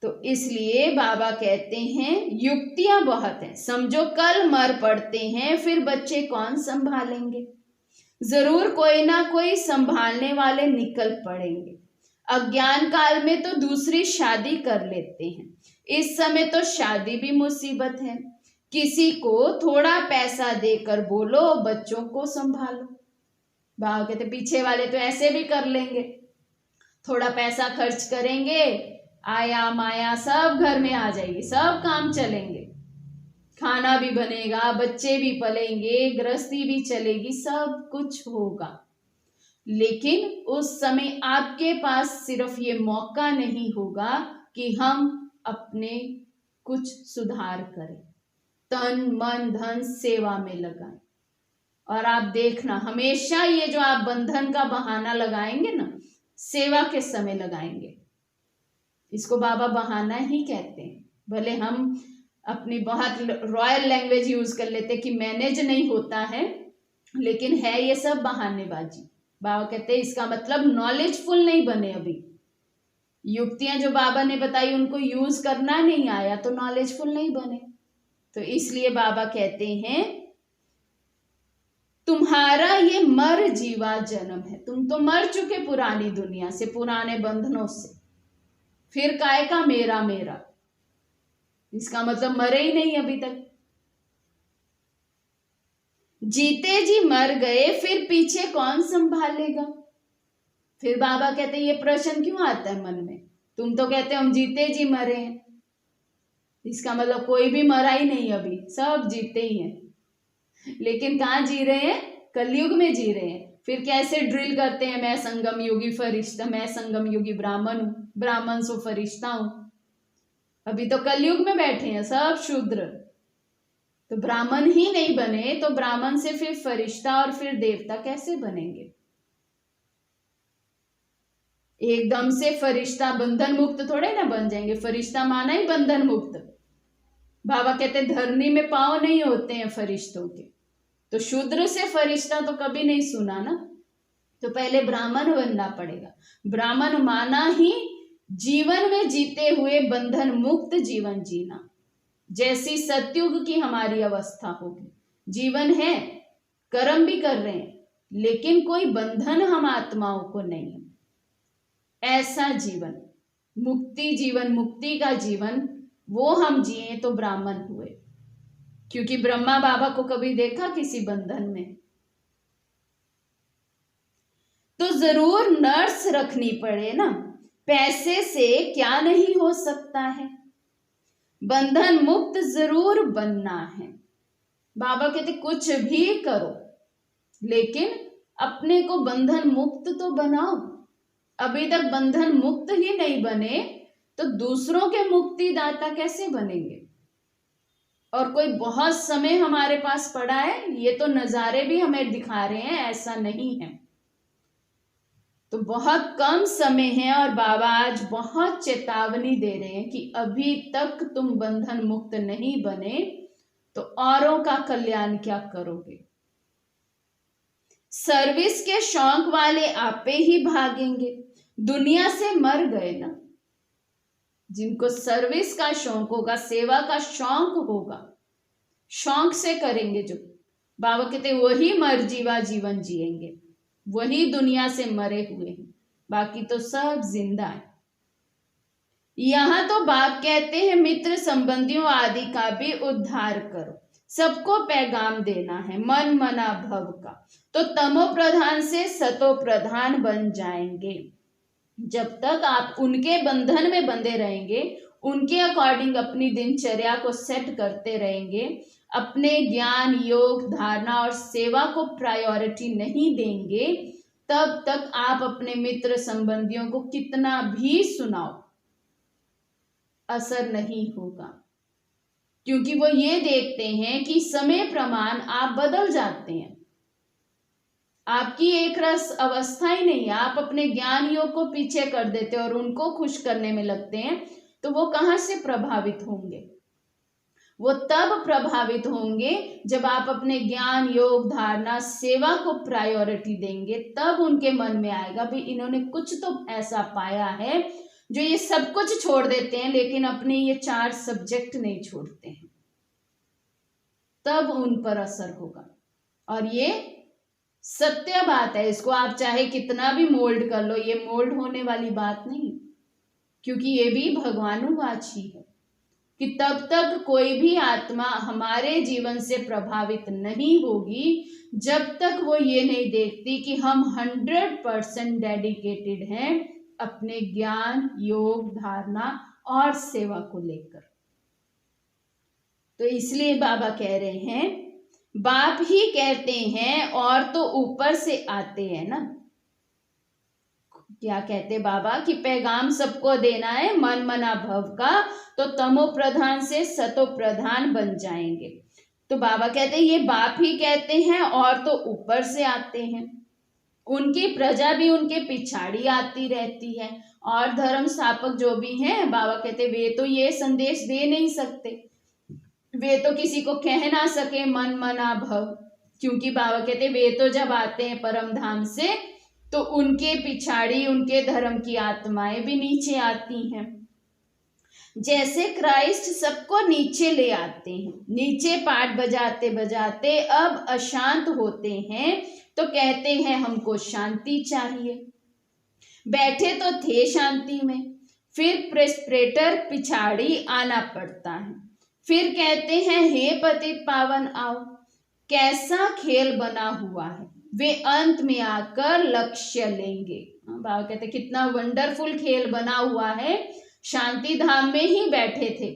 तो इसलिए बाबा कहते हैं युक्तियां बहुत हैं। समझो कल मर पड़ते हैं, फिर बच्चे कौन संभालेंगे? जरूर कोई ना कोई संभालने वाले निकल पड़ेंगे। अज्ञान काल में तो दूसरी शादी कर लेते हैं, इस समय तो शादी भी मुसीबत है। किसी को थोड़ा पैसा देकर बोलो बच्चों को संभालो। बाबा कहते पीछे वाले तो ऐसे भी कर लेंगे, थोड़ा पैसा खर्च करेंगे, आया माया सब घर में आ जाएगी, सब काम चलेंगे, खाना भी बनेगा, बच्चे भी पलेंगे, गृहस्थी भी चलेगी, सब कुछ होगा। लेकिन उस समय आपके पास सिर्फ ये मौका नहीं होगा कि हम अपने कुछ सुधार करें, तन मन धन सेवा में लगाएं। और आप देखना हमेशा ये जो आप बंधन का बहाना लगाएंगे ना, सेवा के समय लगाएंगे। इसको बाबा बहाना ही कहते हैं। भले हम अपनी बहुत रॉयल लैंग्वेज यूज कर लेते कि मैनेज नहीं होता है, लेकिन है ये सब बहानेबाजी। बाबा कहते हैं इसका मतलब नॉलेजफुल नहीं बने। अभी युक्तियां जो बाबा ने बताई उनको यूज करना नहीं आया तो नॉलेजफुल नहीं बने। तो इसलिए बाबा कहते हैं तुम्हारा ये मर जीवा जन्म है, तुम तो मर चुके पुरानी दुनिया से, पुराने बंधनों से, फिर काय का मेरा मेरा? इसका मतलब मरे ही नहीं अभी तक। जीते जी मर गए, फिर पीछे कौन संभालेगा? फिर बाबा कहते ये प्रश्न क्यों आता है मन में? तुम तो कहते हम जीते जी मरे हैं, इसका मतलब कोई भी मरा ही नहीं, अभी सब जीते ही हैं। लेकिन कहाँ जी रहे हैं? कलयुग में जी रहे हैं। फिर कैसे ड्रिल करते हैं, मैं संगम योगी फरिश्ता, मैं संगम योगी ब्राह्मण हूं, ब्राह्मण सो फरिश्ता हूं। अभी तो कलयुग में बैठे हैं सब शूद्र, तो ब्राह्मण ही नहीं बने तो ब्राह्मण से फिर फरिश्ता और फिर देवता कैसे बनेंगे? एकदम से फरिश्ता बंधन मुक्त थोड़े ना बन जाएंगे। फरिश्ता माना ही बंधन मुक्त। बाबा कहते धरनी में पांव नहीं होते हैं फरिश्तों के, तो शूद्र से फरिश्ता तो कभी नहीं सुना ना। तो पहले ब्राह्मण बनना पड़ेगा। ब्राह्मण माना ही जीवन में जीते हुए बंधन मुक्त जीवन जीना, जैसी सतयुग की हमारी अवस्था होगी। जीवन है, कर्म भी कर रहे हैं, लेकिन कोई बंधन हम आत्माओं को नहीं है। ऐसा जीवन, मुक्ति जीवन, मुक्ति का जीवन वो हम जिए तो ब्राह्मण हुए। क्योंकि ब्रह्मा बाबा को कभी देखा किसी बंधन में? तो जरूर नर्स रखनी पड़े ना, पैसे से क्या नहीं हो सकता है। बंधन मुक्त जरूर बनना है। बाबा कहते कुछ भी करो, लेकिन अपने को बंधन मुक्त तो बनाओ। अभी तक बंधन मुक्त ही नहीं बने तो दूसरों के मुक्ति दाता कैसे बनेंगे? और कोई बहुत समय हमारे पास पड़ा है, ये तो नजारे भी हमें दिखा रहे हैं, ऐसा नहीं है। तो बहुत कम समय है और बाबा आज बहुत चेतावनी दे रहे हैं कि अभी तक तुम बंधन मुक्त नहीं बने तो औरों का कल्याण क्या करोगे? सर्विस के शौक वाले आपे ही भागेंगे, दुनिया से मर गए ना। जिनको सर्विस का शौक होगा, सेवा का शौक होगा, शौक से करेंगे जो, बाबा कहते वही मर जीवा जीवन जिएंगे। वही दुनिया से मरे हुए हैं, बाकी तो सब जिंदा है। यहाँ तो बाप कहते हैं मित्र संबंधियों आदि का भी उद्धार करो, सबको पैगाम देना है मन मना भव का, तो तमो प्रधान से सतो प्रधान बन जाएंगे। जब तक आप उनके बंधन में बंधे रहेंगे, उनके अकॉर्डिंग अपनी दिनचर्या को सेट करते रहेंगे, अपने ज्ञान योग धारणा और सेवा को प्रायोरिटी नहीं देंगे, तब तक आप अपने मित्र संबंधियों को कितना भी सुनाओ, असर नहीं होगा। क्योंकि वो ये देखते हैं कि समय प्रमाण आप बदल जाते हैं, आपकी एक रस अवस्था ही नहीं है, आप अपने ज्ञान योग को पीछे कर देते और उनको खुश करने में लगते हैं, तो वो कहाँ से प्रभावित होंगे? वो तब प्रभावित होंगे जब आप अपने ज्ञान योग धारणा सेवा को प्रायोरिटी देंगे, तब उनके मन में आएगा भाई इन्होंने कुछ तो ऐसा पाया है जो ये सब कुछ छोड़ देते हैं लेकिन अपने ये 4 सब्जेक्ट नहीं छोड़ते हैं, तब उन पर असर होगा। और ये सत्य बात है, इसको आप चाहे कितना भी मोल्ड कर लो, ये मोल्ड होने वाली बात नहीं, क्योंकि ये भी भगवानुवाची है कि तब तक कोई भी आत्मा हमारे जीवन से प्रभावित नहीं होगी जब तक वो ये नहीं देखती कि हम 100% डेडिकेटेड हैं अपने ज्ञान योग धारणा और सेवा को लेकर। तो इसलिए बाबा कह रहे हैं, बाप ही कहते हैं और तो ऊपर से आते हैं ना। क्या कहते बाबा कि पैगाम सबको देना है मन मना भव का, तो तमो प्रधान से सतो प्रधान बन जाएंगे। तो बाबा कहते हैं ये बाप ही कहते हैं और तो ऊपर से आते हैं, उनकी प्रजा भी उनके पिछाड़ी आती रहती है, और धर्म स्थापक जो भी हैं बाबा कहते वे तो ये संदेश दे नहीं सकते, वे तो किसी को कह ना सके मन मना भव, क्योंकि बाबा कहते वे तो जब आते हैं परम धाम से तो उनके पिछाड़ी उनके धर्म की आत्माएं भी नीचे आती हैं। जैसे क्राइस्ट सबको नीचे ले आते हैं, नीचे पाठ बजाते बजाते अब अशांत होते हैं तो कहते हैं हमको शांति चाहिए। बैठे तो थे शांति में, फिर प्रेस्प्रेटर पिछाड़ी आना पड़ता है, फिर कहते हैं हे पतित पावन आओ। कैसा खेल बना हुआ है, वे अंत में आकर लक्ष्य लेंगे। बाबा कहते कितना वंडरफुल खेल बना हुआ है, शांति धाम में ही बैठे थे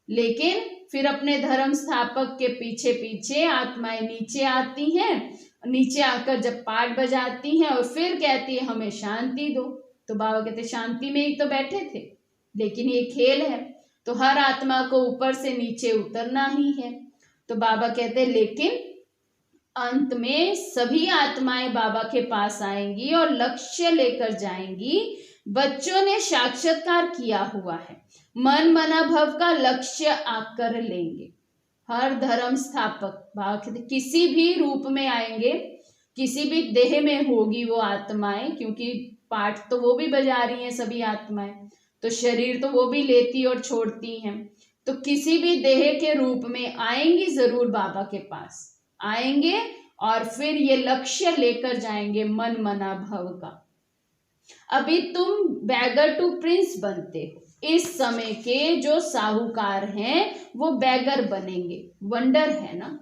लेकिन फिर अपने धर्म स्थापक के पीछे पीछे आत्माएं नीचे आती हैं, नीचे आकर जब पाठ बजाती हैं और फिर कहती है हमें शांति दो, तो बाबा कहते शांति में ही तो बैठे थे, लेकिन ये खेल है तो हर आत्मा को ऊपर से नीचे उतरना ही है। तो बाबा कहते लेकिन अंत में सभी आत्माएं बाबा के पास आएंगी और लक्ष्य लेकर जाएंगी। बच्चों ने साक्षात्कार किया हुआ है, मन मना भव का लक्ष्य आकर लेंगे। हर धर्म स्थापक बाबा किसी भी रूप में आएंगे, किसी भी देह में होगी वो आत्माएं, क्योंकि पाठ तो वो भी बजा रही हैं सभी आत्माएं, तो शरीर तो वो भी लेती और छोड़ती हैं, तो किसी भी देह के रूप में आएंगी जरूर बाबा के पास आएंगे और फिर ये लक्ष्य लेकर जाएंगे मन मना भव का। अभी तुम बैगर टू प्रिंस बनते हो, इस समय के जो साहूकार हैं वो बैगर बनेंगे। वंडर है ना,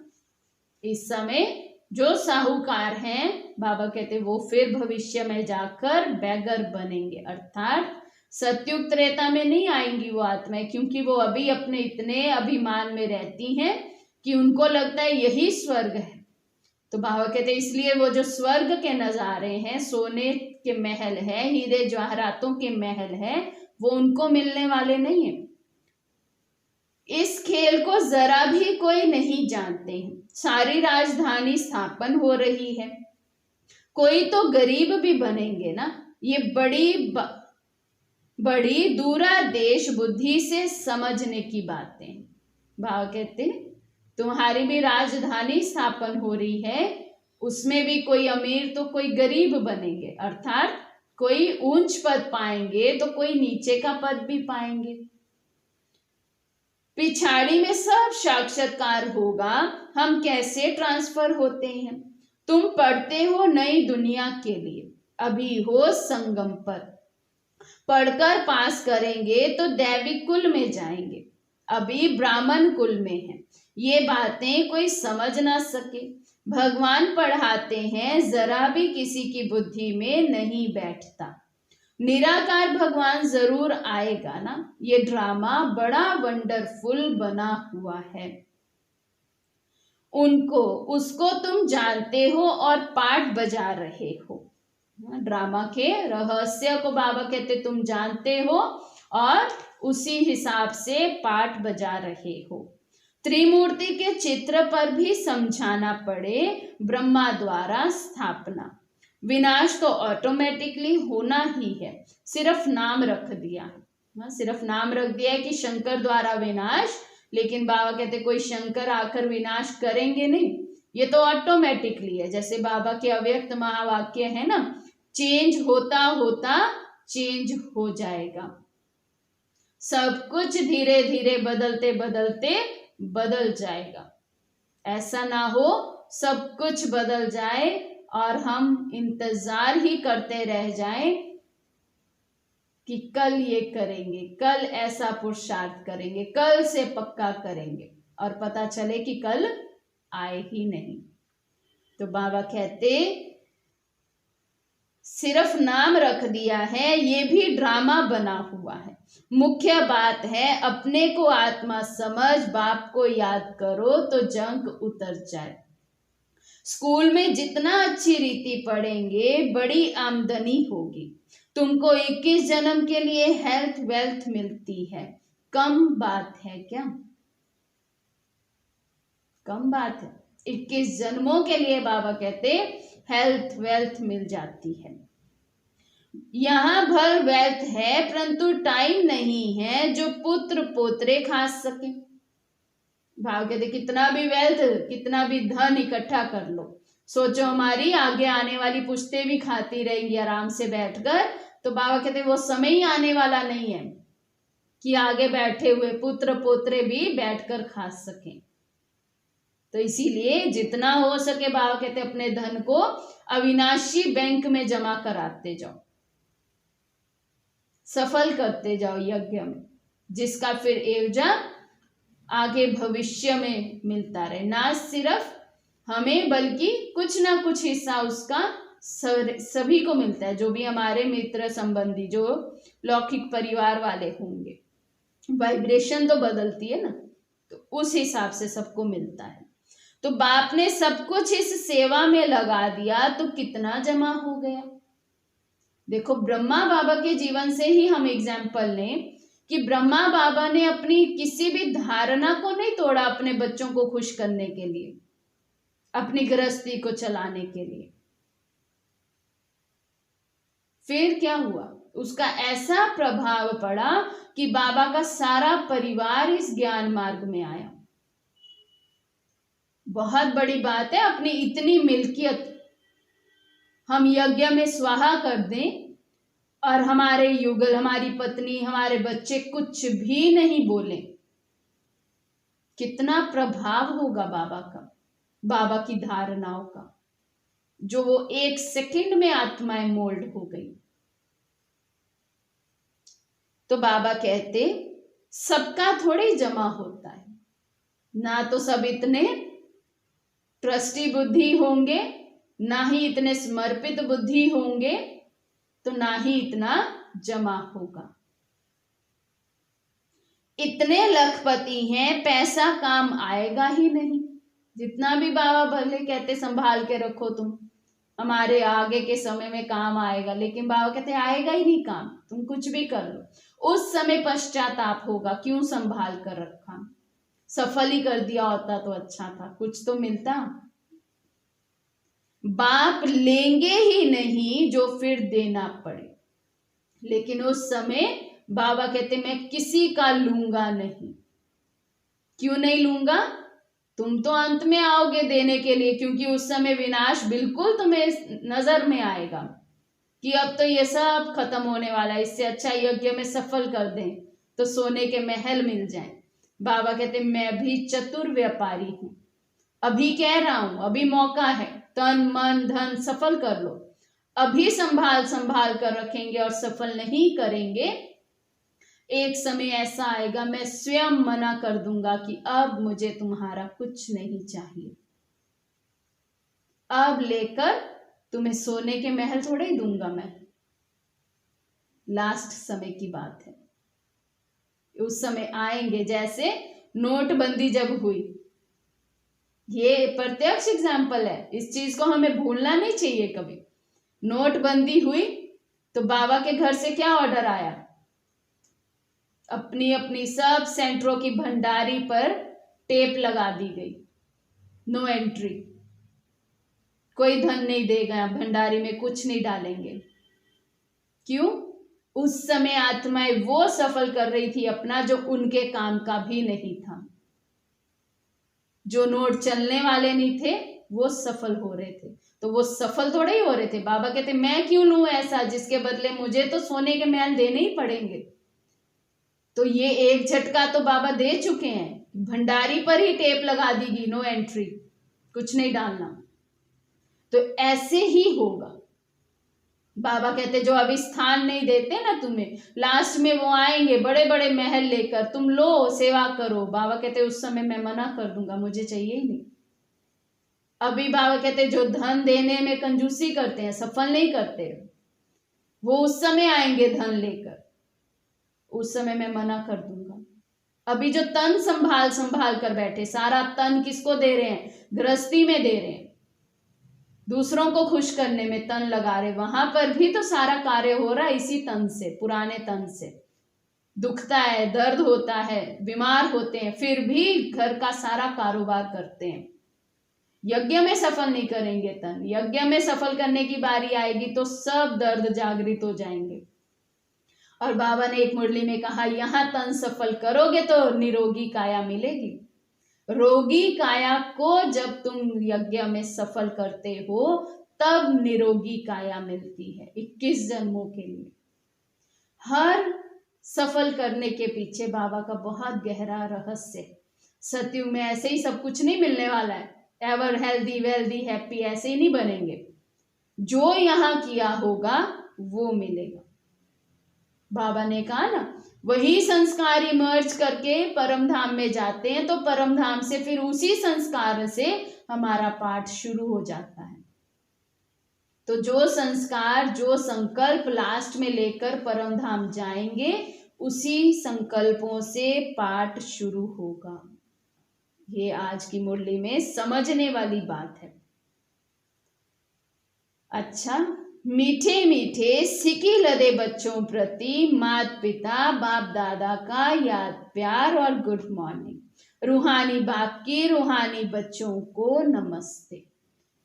इस समय जो साहूकार हैं बाबा कहते वो फिर भविष्य में जाकर बैगर बनेंगे, अर्थात सतयुग त्रेता में नहीं आएंगी वो आत्माएं, क्योंकि वो अभी अपने इतने अभिमान में रहती हैं कि उनको लगता है यही स्वर्ग है। तो बाबा कहते इसलिए वो जो स्वर्ग के नजारे हैं, सोने के महल है, हीरे जवाहरातों के महल है, वो उनको मिलने वाले नहीं है। इस खेल को जरा भी कोई नहीं जानते हैं। सारी राजधानी स्थापन हो रही है, कोई तो गरीब भी बनेंगे ना। ये बड़ी दूरादेश बुद्धि से समझने की बातें। बाबा कहते हैं तुम्हारी भी राजधानी स्थापन हो रही है, उसमें भी कोई अमीर तो कोई गरीब बनेंगे, अर्थात कोई ऊंच पद पाएंगे तो कोई नीचे का पद भी पाएंगे। पिछाड़ी में सब साक्षात्कार होगा, हम कैसे ट्रांसफर होते हैं। तुम पढ़ते हो नई दुनिया के लिए, अभी हो संगम पर। पढ़कर पास करेंगे तो दैविक कुल में जाएंगे, अभी ब्राह्मण कुल में है। ये बातें कोई समझ ना सके। भगवान पढ़ाते हैं, जरा भी किसी की बुद्धि में नहीं बैठता। निराकार भगवान जरूर आएगा ना। ये ड्रामा बड़ा वंडरफुल बना हुआ है। उनको उसको तुम जानते हो और पाठ बजा रहे हो। ड्रामा के रहस्य को बाबा कहते तुम जानते हो और उसी हिसाब से पाठ बजा रहे हो। त्रिमूर्ति के चित्र पर भी समझाना पड़े, ब्रह्मा द्वारा स्थापना। विनाश तो ऑटोमेटिकली होना ही है, सिर्फ नाम रख दिया। सिर्फ नाम रख दिया है कि शंकर द्वारा विनाश, लेकिन बाबा कहते कोई शंकर आकर विनाश करेंगे नहीं, ये तो ऑटोमेटिकली है। जैसे बाबा के अव्यक्त महावाक्य है ना, चेंज होता होता चेंज हो जाएगा। सब कुछ धीरे धीरे बदलते बदलते बदल जाएगा। ऐसा ना हो सब कुछ बदल जाए और हम इंतजार ही करते रह जाएं कि कल ये करेंगे, कल ऐसा पुरुषार्थ करेंगे, कल से पक्का करेंगे, और पता चले कि कल आए ही नहीं। तो बाबा कहते सिर्फ नाम रख दिया है, ये भी ड्रामा बना हुआ है। मुख्य बात है अपने को आत्मा समझ, बाप को याद करो तो जंग उतर जाए। स्कूल में जितना अच्छी रीति पढ़ेंगे बड़ी आमदनी होगी। तुमको 21 जन्म के लिए हेल्थ वेल्थ मिलती है। कम बात है क्या? कम बात है। 21 जन्मों के लिए बाबा कहते हेल्थ वेल्थ मिल जाती है। यहां भर वेल्थ है, परंतु टाइम नहीं है जो पुत्र पोतरे खा सके। भाव कहते कितना भी वेल्थ, कितना भी धन इकट्ठा कर लो, सोचो हमारी आगे आने वाली पुश्तें भी खाती रहेंगी आराम से बैठकर, तो बाबा कहते वो समय ही आने वाला नहीं है कि आगे बैठे हुए पुत्र पोतरे भी बैठकर खा सकें। तो इसीलिए जितना हो सके बाबा कहते अपने धन को अविनाशी बैंक में जमा कराते जाओ, सफल करते जाओ यज्ञ में, जिसका फिर एवजा आगे भविष्य में मिलता रहे। ना सिर्फ हमें बल्कि कुछ ना कुछ हिस्सा उसका सभी को मिलता है। जो भी हमारे मित्र संबंधी, जो लौकिक परिवार वाले होंगे, वाइब्रेशन तो बदलती है ना, तो उस हिसाब से सबको मिलता है। तो बाप ने सब कुछ इस सेवा में लगा दिया तो कितना जमा हो गया। देखो ब्रह्मा बाबा के जीवन से ही हम एग्जाम्पल लें कि ब्रह्मा बाबा ने अपनी किसी भी धारणा को नहीं तोड़ा अपने बच्चों को खुश करने के लिए, अपनी गृहस्थी को चलाने के लिए। फिर क्या हुआ, उसका ऐसा प्रभाव पड़ा कि बाबा का सारा परिवार इस ज्ञान मार्ग में आया। बहुत बड़ी बात है, अपनी इतनी मिल्कियत हम यज्ञ में स्वाहा कर दें और हमारे युगल, हमारी पत्नी, हमारे बच्चे कुछ भी नहीं बोले, कितना प्रभाव होगा बाबा का, बाबा की धारणाओं का, जो वो 1 सेकंड में आत्माएं मोल्ड हो गई। तो बाबा कहते सबका थोड़ी जमा होता है, ना तो सब इतने ट्रस्टी बुद्धि होंगे, ना ही इतने समर्पित बुद्धि होंगे, तो ना ही इतना जमा होगा। इतने लखपति हैं, पैसा काम आएगा ही नहीं। जितना भी बाबा भले कहते संभाल के रखो तुम, हमारे आगे के समय में काम आएगा, लेकिन बाबा कहते आएगा ही नहीं काम, तुम कुछ भी कर लो, उस समय पश्चाताप होगा, क्यों संभाल कर रखा, सफल ही कर दिया होता तो अच्छा था, कुछ तो मिलता। बाप लेंगे ही नहीं जो फिर देना पड़े, लेकिन उस समय बाबा कहते मैं किसी का लूंगा नहीं। क्यों नहीं लूंगा? तुम तो अंत में आओगे देने के लिए, क्योंकि उस समय विनाश बिल्कुल तुम्हें नजर में आएगा कि अब तो ये सब खत्म होने वाला है, इससे अच्छा यज्ञ में सफल कर दें तो सोने के महल मिल जाएं। बाबा कहते मैं भी चतुर व्यापारी हूं, अभी कह रहा हूं, अभी मौका है, तन मन धन सफल कर लो। अभी संभाल संभाल कर रखेंगे और सफल नहीं करेंगे, एक समय ऐसा आएगा मैं स्वयं मना कर दूंगा कि अब मुझे तुम्हारा कुछ नहीं चाहिए, अब लेकर तुम्हें सोने के महल थोड़े ही दूंगा मैं। लास्ट समय की बात है, उस समय आएंगे। जैसे नोटबंदी जब हुई, ये प्रत्यक्ष एग्जाम्पल है, इस चीज को हमें भूलना नहीं चाहिए कभी। नोटबंदी हुई तो बाबा के घर से क्या ऑर्डर आया, अपनी अपनी सब सेंटरों की भंडारी पर टेप लगा दी गई, नो एंट्री, कोई धन नहीं देगा, भंडारी में कुछ नहीं डालेंगे। क्यों? उस समय आत्माएं वो सफल कर रही थी अपना जो उनके काम का भी नहीं था। जो नोट चलने वाले नहीं थे वो सफल हो रहे थे, तो वो सफल थोड़े ही हो रहे थे। बाबा कहते मैं क्यों लूं ऐसा जिसके बदले मुझे तो सोने के महल देने ही पड़ेंगे। तो ये एक झटका तो बाबा दे चुके हैं, भंडारी पर ही टेप लगा दीगी, नो एंट्री, कुछ नहीं डालना। तो ऐसे ही होगा। बाबा कहते जो अभी स्थान नहीं देते ना तुम्हें, लास्ट में वो आएंगे बड़े बड़े महल लेकर, तुम लो सेवा करो। बाबा कहते उस समय मैं मना कर दूंगा, मुझे चाहिए ही नहीं। अभी बाबा कहते जो धन देने में कंजूसी करते हैं, सफल नहीं करते, वो उस समय आएंगे धन लेकर, उस समय मैं मना कर दूंगा। अभी जो तन संभाल संभाल कर बैठे, सारा तन किसको दे रहे हैं, गृहस्थी में दे रहे हैं, दूसरों को खुश करने में तन लगा रहे, वहां पर भी तो सारा कार्य हो रहा है इसी तन से, पुराने तन से। दुखता है, दर्द होता है, बीमार होते हैं, फिर भी घर का सारा कारोबार करते हैं। यज्ञ में सफल नहीं करेंगे तन, यज्ञ में सफल करने की बारी आएगी तो सब दर्द जागृत हो जाएंगे। और बाबा ने एक मुरली में कहा, यहां तन सफल करोगे तो निरोगी काया मिलेगी। रोगी काया को जब तुम यज्ञ में सफल करते हो तब निरोगी काया मिलती है 21 जन्मों के लिए। हर सफल करने के पीछे बाबा का बहुत गहरा रहस्य है। सतयुग में ऐसे ही सब कुछ नहीं मिलने वाला है, एवर हेल्दी वेल्दी हैप्पी ऐसे ही नहीं बनेंगे। जो यहां किया होगा वो मिलेगा। बाबा ने कहा ना, वही संस्कार इमर्ज करके परम धाम में जाते हैं, तो परम धाम से फिर उसी संस्कार से हमारा पाठ शुरू हो जाता है। तो जो संस्कार, जो संकल्प लास्ट में लेकर परम धाम जाएंगे, उसी संकल्पों से पाठ शुरू होगा। ये आज की मुरली में समझने वाली बात है। अच्छा, मीठे मीठे सिकी लदे बच्चों प्रति माता पिता बाप दादा का याद प्यार और गुड मॉर्निंग। रूहानी बाप की रूहानी बच्चों को नमस्ते।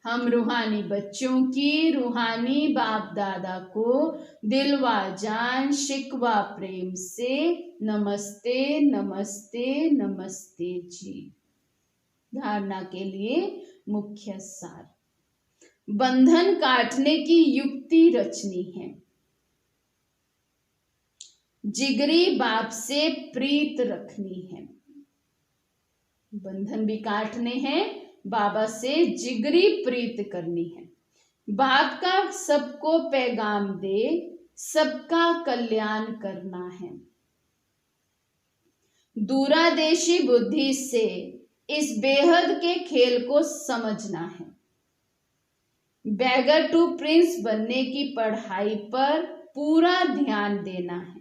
हम रूहानी बच्चों की रूहानी बाप दादा को दिलवा जान शिकवा प्रेम से नमस्ते नमस्ते नमस्ते जी। धारणा के लिए मुख्य सार, बंधन काटने की युक्ति रचनी है, जिगरी बाप से प्रीत रखनी है। बंधन भी काटने हैं, बाबा से जिगरी प्रीत करनी है। बाप का सबको पैगाम दे, सबका कल्याण करना है। दूरादेशी बुद्धि से इस बेहद के खेल को समझना है। बैगर टू प्रिंस बनने की पढ़ाई पर पूरा ध्यान देना है।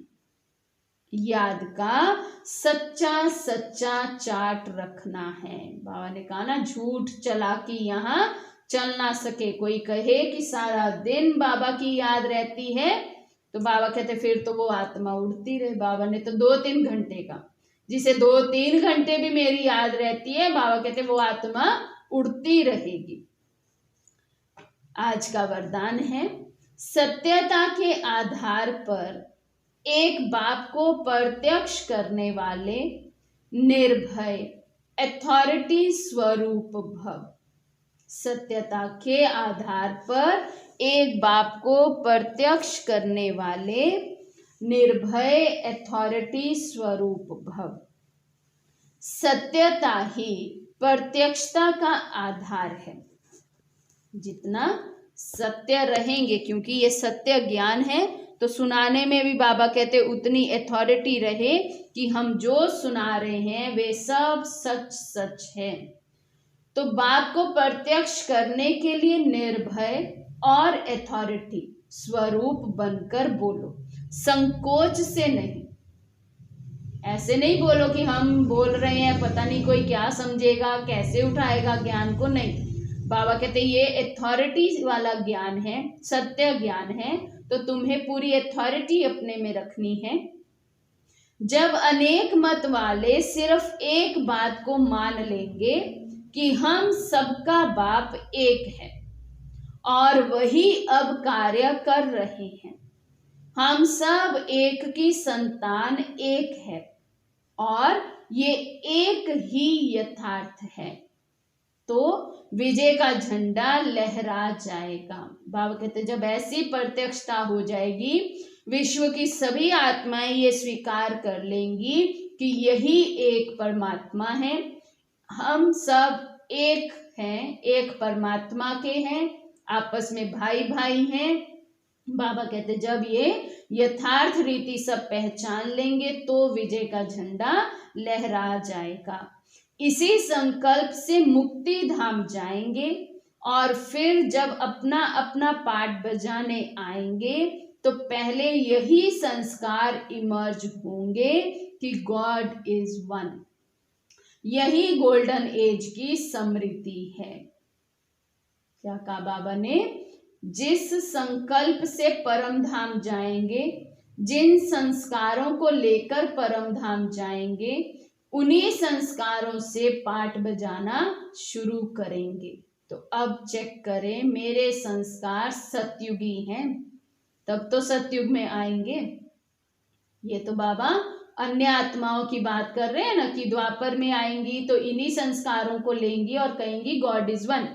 याद का सच्चा सच्चा चार्ट रखना है। बाबा ने कहा ना, झूठ चालाकी यहाँ चल ना सके। कोई कहे कि सारा दिन बाबा की याद रहती है, तो बाबा कहते फिर तो वो आत्मा उड़ती रहे। बाबा ने तो 2-3 घंटे का, जिसे 2-3 घंटे भी मेरी याद रहती है, बाबा कहते वो आत्मा उड़ती रहेगी। आज का वरदान है, सत्यता के आधार पर एक बाप को प्रत्यक्ष करने वाले निर्भय अथॉरिटी स्वरूप भव। सत्यता के आधार पर एक बाप को प्रत्यक्ष करने वाले निर्भय अथॉरिटी स्वरूप भव। सत्यता ही प्रत्यक्षता का आधार है। जितना सत्य रहेंगे, क्योंकि ये सत्य ज्ञान है, तो सुनाने में भी बाबा कहते उतनी अथॉरिटी रहे कि हम जो सुना रहे हैं वे सब सच सच है। तो बात को प्रत्यक्ष करने के लिए निर्भय और अथॉरिटी स्वरूप बनकर बोलो, संकोच से नहीं। ऐसे नहीं बोलो कि हम बोल रहे हैं पता नहीं कोई क्या समझेगा, कैसे उठाएगा ज्ञान को, नहीं। बाबा कहते ये अथॉरिटी वाला ज्ञान है, सत्य ज्ञान है, तो तुम्हें पूरी अथॉरिटी अपने में रखनी है। जब अनेक मत वाले सिर्फ एक बात को मान लेंगे कि हम सबका बाप एक है और वही अब कार्य कर रहे हैं, हम सब एक की संतान एक है और ये एक ही यथार्थ है, तो विजय का झंडा लहरा जाएगा। बाबा कहते जब ऐसी प्रत्यक्षता हो जाएगी, विश्व की सभी आत्माएं ये स्वीकार कर लेंगी कि यही एक परमात्मा है, हम सब एक हैं, एक परमात्मा के हैं, आपस में भाई भाई हैं। बाबा कहते जब ये यथार्थ रीति सब पहचान लेंगे तो विजय का झंडा लहरा जाएगा। इसी संकल्प से मुक्ति धाम जाएंगे और फिर जब अपना अपना पाठ बजाने आएंगे तो पहले यही संस्कार इमर्ज होंगे कि गॉड इज वन। यही गोल्डन एज की स्मृति है। क्या कहा बाबा ने? जिस संकल्प से परम धाम जाएंगे, जिन संस्कारों को लेकर परम धाम जाएंगे, उन्हीं संस्कारों से पाठ बजाना शुरू करेंगे। तो अब चेक करें, मेरे संस्कार सतयुगी हैं, तब तो सतयुग में आएंगे। ये तो बाबा अन्य आत्माओं की बात कर रहे हैं ना कि द्वापर में आएंगी तो इन्हीं संस्कारों को लेंगी और कहेंगी गॉड इज वन।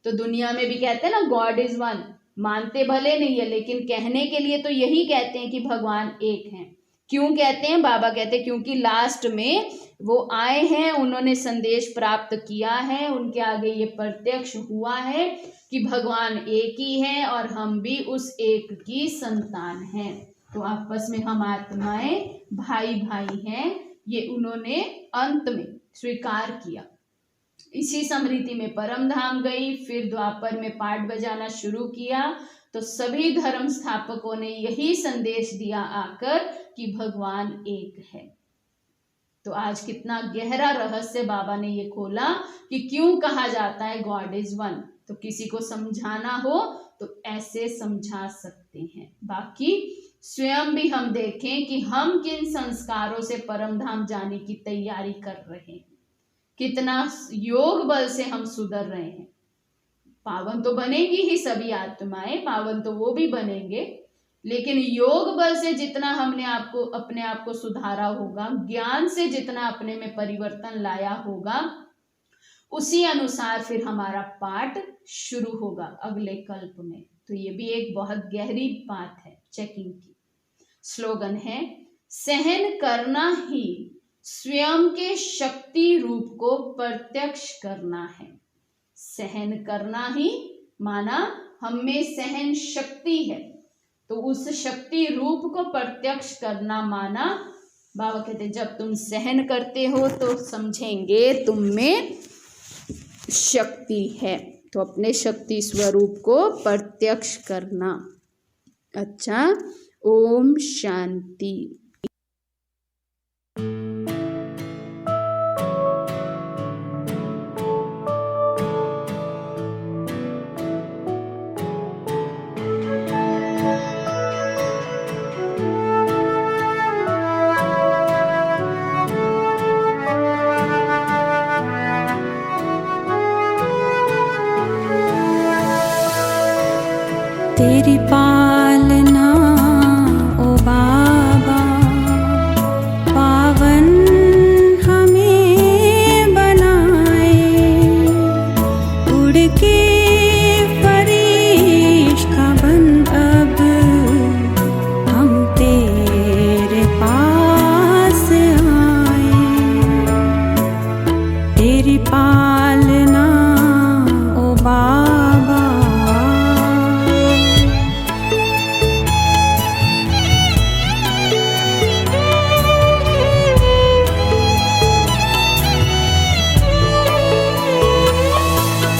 तो दुनिया में भी कहते हैं ना गॉड इज वन, मानते भले नहीं है लेकिन कहने के लिए तो यही कहते हैं कि भगवान एक हैं। क्यों कहते हैं? बाबा कहते हैं क्योंकि लास्ट में वो आए हैं, उन्होंने संदेश प्राप्त किया है, उनके आगे ये प्रत्यक्ष हुआ है कि भगवान एक ही है और हम भी उस एक की संतान हैं। तो आपस में हम आत्माएं भाई भाई हैं, ये उन्होंने अंत में स्वीकार किया। इसी स्मृति में परम धाम गई, फिर द्वापर में पाठ बजाना शुरू किया। तो सभी धर्म स्थापकों ने यही संदेश दिया आकर कि भगवान एक है। तो आज कितना गहरा रहस्य बाबा ने ये खोला कि क्यों कहा जाता है गॉड इज वन। तो किसी को समझाना हो तो ऐसे समझा सकते हैं। बाकी स्वयं भी हम देखें कि हम किन संस्कारों से परम धाम जाने की तैयारी कर रहे हैं, कितना योग बल से हम सुधर रहे हैं। पावन तो बनेगी ही सभी आत्माएं, पावन तो वो भी बनेंगे, लेकिन योग बल से जितना हमने अपने आप को सुधारा होगा, ज्ञान से जितना अपने में परिवर्तन लाया होगा, उसी अनुसार फिर हमारा पाठ शुरू होगा अगले कल्प में। तो ये भी एक बहुत गहरी बात है चेकिंग की। स्लोगन है, सहन करना ही स्वयं के शक्ति रूप को प्रत्यक्ष करना है। सहन करना ही माना हम में सहन शक्ति है, तो उस शक्ति रूप को प्रत्यक्ष करना माना, बाबा कहते जब तुम सहन करते हो तो समझेंगे तुम में शक्ति है। तो अपने शक्ति स्वरूप को प्रत्यक्ष करना। अच्छा, ओम शांति। तेरी पालना ओ बाबा, पावन हमें बनाए, उड़ के फरिश्ता बन अब हम तेरे पास आए। तेरी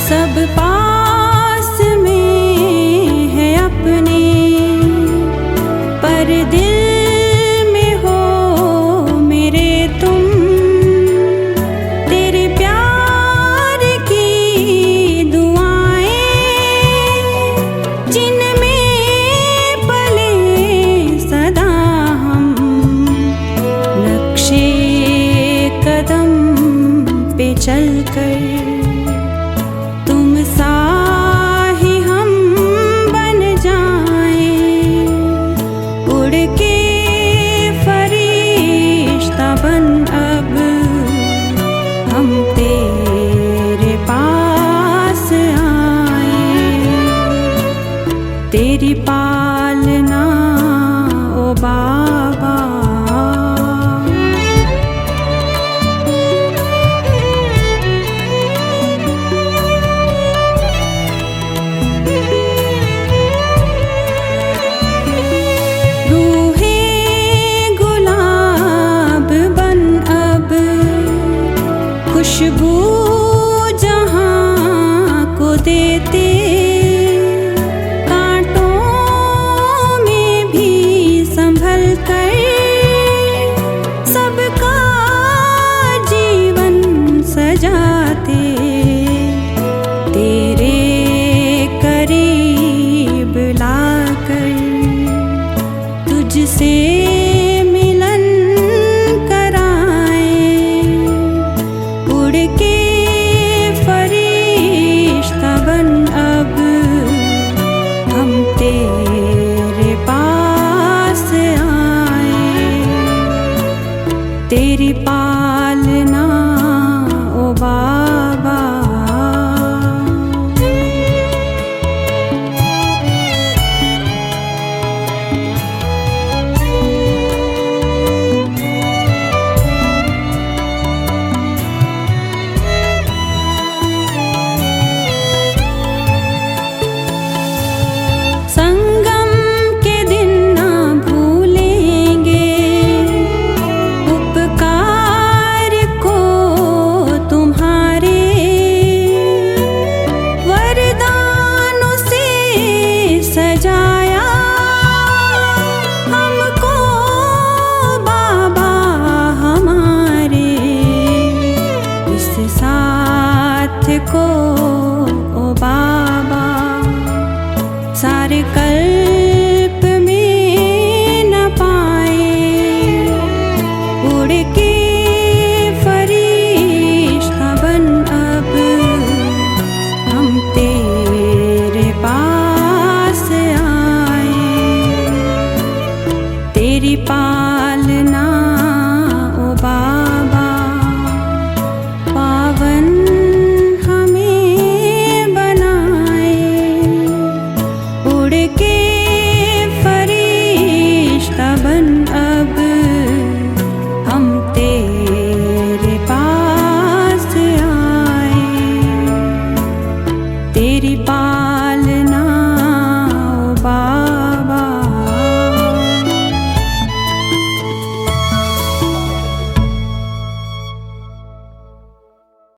सब पास में है अपने, पर दिल में हो मेरे तुम। तेरे प्यार की दुआएं जिनमें पले सदा हम, नक्शे कदम पे चलकर तुम सा ही हम बन जाएं, उड़ के फरिश्ता बन अब हम तेरे पास आए। तेरी पालना ओ बाबा, खुशबू जहाँ को देते, कांटों में भी संभल कर सबका जीवन सजाते। तेरे करीब लाकर तुझसे मिलन कराए, उड़ के फरिश्ता बन अब हम तेरे पास आए। तेरी पालना ओ बाबा, संगम के दिन ना भूलेंगे उपकार को तुम्हारे, वरदानों से सजाया हमको बाबा हमारे। इस साथ को